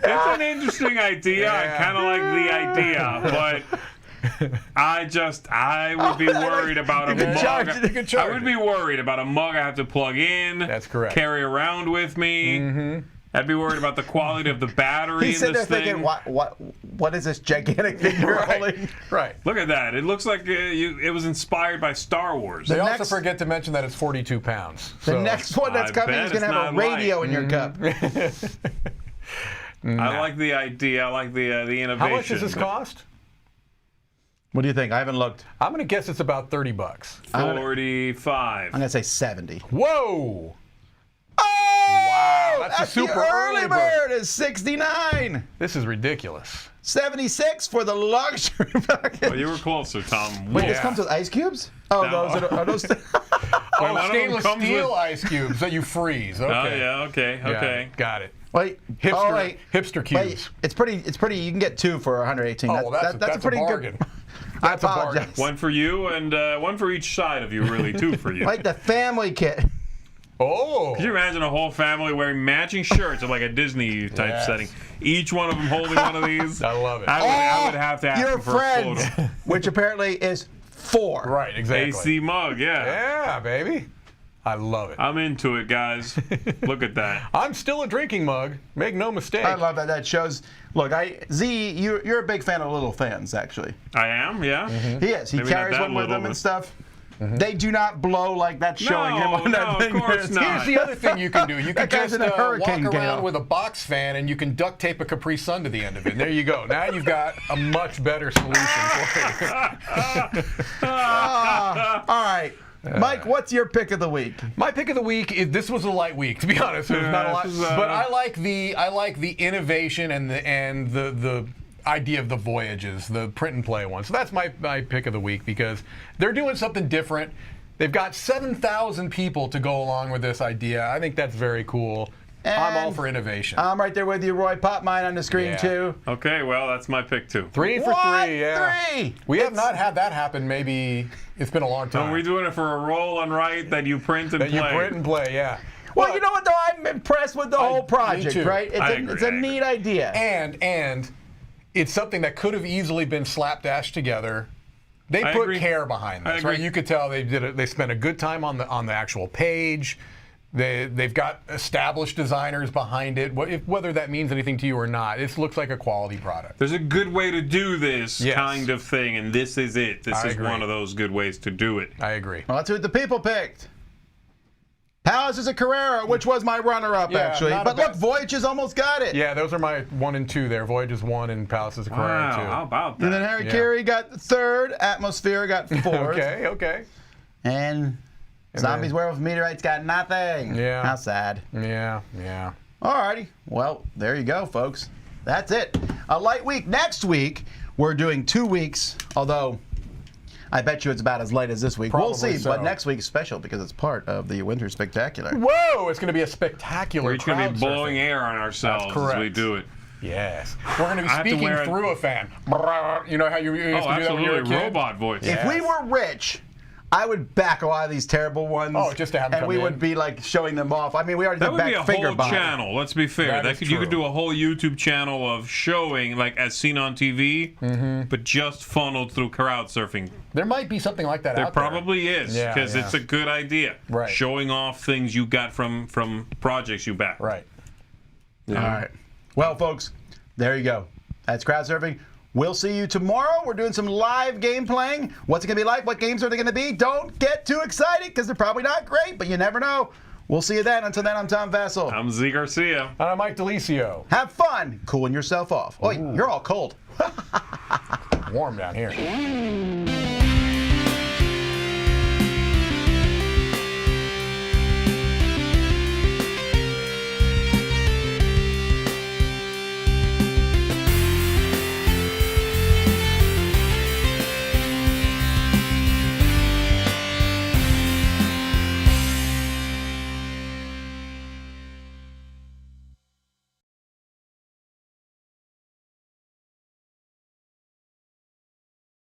[SPEAKER 3] It's an interesting idea. I kind of like the idea, but I would be worried about a mug. I would be worried about a mug I have to plug in.
[SPEAKER 4] That's correct.
[SPEAKER 3] Carry around with me. I'd be worried about the quality of the battery
[SPEAKER 2] He's
[SPEAKER 3] in
[SPEAKER 2] sitting there
[SPEAKER 3] this thing.
[SPEAKER 2] thinking, what is this gigantic thing you're holding?
[SPEAKER 4] Right.
[SPEAKER 3] Look at that. It looks like it was inspired by Star Wars.
[SPEAKER 4] They also
[SPEAKER 2] next-
[SPEAKER 4] forget to mention that it's 42 pounds.
[SPEAKER 2] The next one that's
[SPEAKER 3] I
[SPEAKER 2] coming
[SPEAKER 3] bet
[SPEAKER 2] is going to
[SPEAKER 3] it's
[SPEAKER 2] have a
[SPEAKER 3] not
[SPEAKER 2] radio in your cup.
[SPEAKER 3] I like the idea. I like the innovation.
[SPEAKER 4] How much does this
[SPEAKER 3] but
[SPEAKER 4] cost?
[SPEAKER 2] What do you think? I haven't looked.
[SPEAKER 4] I'm going to guess it's about $30.
[SPEAKER 3] 45.
[SPEAKER 2] I'm going to say 70.
[SPEAKER 4] Whoa!
[SPEAKER 2] Oh!
[SPEAKER 4] That's a
[SPEAKER 2] the
[SPEAKER 4] super
[SPEAKER 2] early
[SPEAKER 4] early
[SPEAKER 2] bird is 69.
[SPEAKER 4] This is ridiculous.
[SPEAKER 2] 76 for the luxury package.
[SPEAKER 3] Well, you were closer, Tom.
[SPEAKER 2] Wait, this
[SPEAKER 4] Yeah.
[SPEAKER 2] comes with ice cubes? Oh,
[SPEAKER 3] No.
[SPEAKER 2] are those
[SPEAKER 3] Wait, one of them
[SPEAKER 4] Stainless
[SPEAKER 3] comes
[SPEAKER 4] steel
[SPEAKER 3] with-
[SPEAKER 4] ice cubes that you freeze. Okay.
[SPEAKER 3] Oh yeah. Okay.
[SPEAKER 4] Yeah,
[SPEAKER 3] Okay.
[SPEAKER 4] got it.
[SPEAKER 2] Wait,
[SPEAKER 4] Hipster,
[SPEAKER 2] wait.
[SPEAKER 4] hipster cubes.
[SPEAKER 2] Wait, it's pretty. You can get 2 for 118.
[SPEAKER 4] Oh, well, that's
[SPEAKER 2] a pretty
[SPEAKER 4] a bargain.
[SPEAKER 2] good. I
[SPEAKER 4] That's a bargain.
[SPEAKER 2] apologize.
[SPEAKER 3] One for you and one for each side of you. Really, 2 for you.
[SPEAKER 2] Like the family kit.
[SPEAKER 4] Oh.
[SPEAKER 3] Could you imagine a whole family wearing matching shirts of like a Disney type
[SPEAKER 4] Yes.
[SPEAKER 3] setting? Each one of them holding one of these.
[SPEAKER 4] I love it.
[SPEAKER 3] I would have to ask
[SPEAKER 2] Your
[SPEAKER 3] them for a
[SPEAKER 2] friends,
[SPEAKER 3] photo.
[SPEAKER 2] which apparently is 4.
[SPEAKER 4] Right, exactly.
[SPEAKER 3] ACMug, yeah.
[SPEAKER 4] Yeah, baby. I love it.
[SPEAKER 3] I'm into it, guys. Look at that.
[SPEAKER 4] I'm still a drinking mug. Make no mistake.
[SPEAKER 2] I love that. That shows. Look, you're a big fan of little fans, actually.
[SPEAKER 3] I am, yeah.
[SPEAKER 2] He is. He
[SPEAKER 3] Maybe not
[SPEAKER 2] carries
[SPEAKER 3] that
[SPEAKER 2] one with
[SPEAKER 3] little,
[SPEAKER 2] him and
[SPEAKER 3] but-
[SPEAKER 2] stuff. They do not blow like that's showing him on that
[SPEAKER 3] no,
[SPEAKER 2] thing.
[SPEAKER 3] of course not.
[SPEAKER 4] Here's the other thing you can do. You can
[SPEAKER 2] That guy's
[SPEAKER 4] just
[SPEAKER 2] in a
[SPEAKER 4] walk
[SPEAKER 2] hurricane
[SPEAKER 4] around
[SPEAKER 2] gale.
[SPEAKER 4] with a box fan and you can duct tape a Capri Sun to the end of it. And there you go. Now you've got a much better solution for it.
[SPEAKER 2] All right. Mike, what's your pick of the week?
[SPEAKER 4] My pick of the week is this was a light week, to be honest. It was not a lot,
[SPEAKER 3] this is,
[SPEAKER 4] but I like the innovation and the idea of the Voyages, the print and play one. So that's my pick of the week because they're doing something different. They've got 7,000 people to go along with this idea. I think that's very cool. I'm all
[SPEAKER 2] And
[SPEAKER 4] for innovation.
[SPEAKER 2] I'm right there with you, Roy. Pop mine on the screen
[SPEAKER 4] Yeah.
[SPEAKER 2] too.
[SPEAKER 3] Okay, well, that's my pick too.
[SPEAKER 4] 3 for
[SPEAKER 2] What?
[SPEAKER 4] 3, yeah.
[SPEAKER 2] 3?
[SPEAKER 4] We have not had that happen. Maybe it's been a long time.
[SPEAKER 3] So we're doing it for a roll and write that you print and
[SPEAKER 4] that
[SPEAKER 3] play.
[SPEAKER 4] you print and play, yeah.
[SPEAKER 2] Well, you know what though? I'm impressed with the whole project,
[SPEAKER 4] too.
[SPEAKER 2] right?
[SPEAKER 3] I agree,
[SPEAKER 2] It's a
[SPEAKER 3] I agree.
[SPEAKER 2] neat idea.
[SPEAKER 4] And it's something that could have easily been slapdash together. They
[SPEAKER 3] I
[SPEAKER 4] put
[SPEAKER 3] agree.
[SPEAKER 4] care behind
[SPEAKER 3] I
[SPEAKER 4] this, right?
[SPEAKER 3] agree.
[SPEAKER 4] You could tell they did it. They spent a good time on the actual page. They've got established designers behind it. Whether that means anything to you or not, it looks like a quality product.
[SPEAKER 3] There's a good way to do this
[SPEAKER 4] Yes.
[SPEAKER 3] kind of thing, and this is it. This
[SPEAKER 4] I
[SPEAKER 3] is
[SPEAKER 4] agree.
[SPEAKER 3] one of those good ways to do it.
[SPEAKER 4] I agree.
[SPEAKER 2] Well, that's who the people picked. Palace is a Carrara, which was my runner-up,
[SPEAKER 4] Yeah,
[SPEAKER 2] actually.
[SPEAKER 4] not a
[SPEAKER 2] But look,
[SPEAKER 4] bad-
[SPEAKER 2] Voyages almost got it.
[SPEAKER 4] Yeah, those are my 1 and 2 there. Voyages 1 and Palaces of Carrara
[SPEAKER 3] Wow,
[SPEAKER 4] 2.
[SPEAKER 3] how about that?
[SPEAKER 2] And then Harakiri got 3rd, Atmosfear got 4th,
[SPEAKER 4] Okay.
[SPEAKER 2] and Zombies, Werewolves, Meteorites got nothing.
[SPEAKER 4] Yeah.
[SPEAKER 2] How sad.
[SPEAKER 4] Yeah.
[SPEAKER 2] Alrighty. Well, there you go, folks. That's it. A light week. Next week, we're doing 2 weeks, although I bet you it's about as light as this week. We'll
[SPEAKER 4] Probably
[SPEAKER 2] see.
[SPEAKER 4] so.
[SPEAKER 2] But next week is special because it's part of the Winter Spectacular.
[SPEAKER 4] Whoa, it's going to be a spectacular
[SPEAKER 3] We're each going to be
[SPEAKER 4] crowd
[SPEAKER 3] blowing
[SPEAKER 4] surfing.
[SPEAKER 3] air on ourselves
[SPEAKER 4] That's
[SPEAKER 3] as we
[SPEAKER 4] correct.
[SPEAKER 3] do it.
[SPEAKER 4] Yes. We're going to be
[SPEAKER 3] I have to
[SPEAKER 4] speaking
[SPEAKER 3] wear it-
[SPEAKER 4] through a fan. You know how you used
[SPEAKER 3] Oh,
[SPEAKER 4] to do that when you were a
[SPEAKER 3] absolutely.
[SPEAKER 4] kid?
[SPEAKER 3] Robot voice.
[SPEAKER 4] Yeah.
[SPEAKER 2] If we were rich, I would back a lot of these terrible ones.
[SPEAKER 4] Oh, just to have them
[SPEAKER 2] and
[SPEAKER 4] come
[SPEAKER 2] we
[SPEAKER 4] in.
[SPEAKER 2] would be like showing them off. I mean, we already
[SPEAKER 3] That
[SPEAKER 2] did
[SPEAKER 3] would
[SPEAKER 2] back
[SPEAKER 3] be a
[SPEAKER 2] finger
[SPEAKER 3] whole
[SPEAKER 2] bond.
[SPEAKER 3] channel. Let's be fair.
[SPEAKER 4] That is
[SPEAKER 3] You could
[SPEAKER 4] true.
[SPEAKER 3] do a whole YouTube channel of showing, like as seen on TV, but just funneled through crowd surfing.
[SPEAKER 4] There might be something like that
[SPEAKER 3] There
[SPEAKER 4] out there.
[SPEAKER 3] probably is,
[SPEAKER 4] Yeah,
[SPEAKER 3] because
[SPEAKER 4] yeah.
[SPEAKER 3] it's a good idea.
[SPEAKER 4] Right.
[SPEAKER 3] Showing off things you got from projects you back.
[SPEAKER 4] Right.
[SPEAKER 2] All right. Well, folks, there you go. That's Crowdsurfing. We'll see you tomorrow. We're doing some live game playing. What's it going to be like? What games are they going to be? Don't get too excited because they're probably not great, but you never know. We'll see you then. Until then, I'm Tom Vassell.
[SPEAKER 3] I'm Z Garcia.
[SPEAKER 4] And I'm Mike DeLisio.
[SPEAKER 2] Have fun cooling yourself off. Oh, you're all cold.
[SPEAKER 4] Warm down here.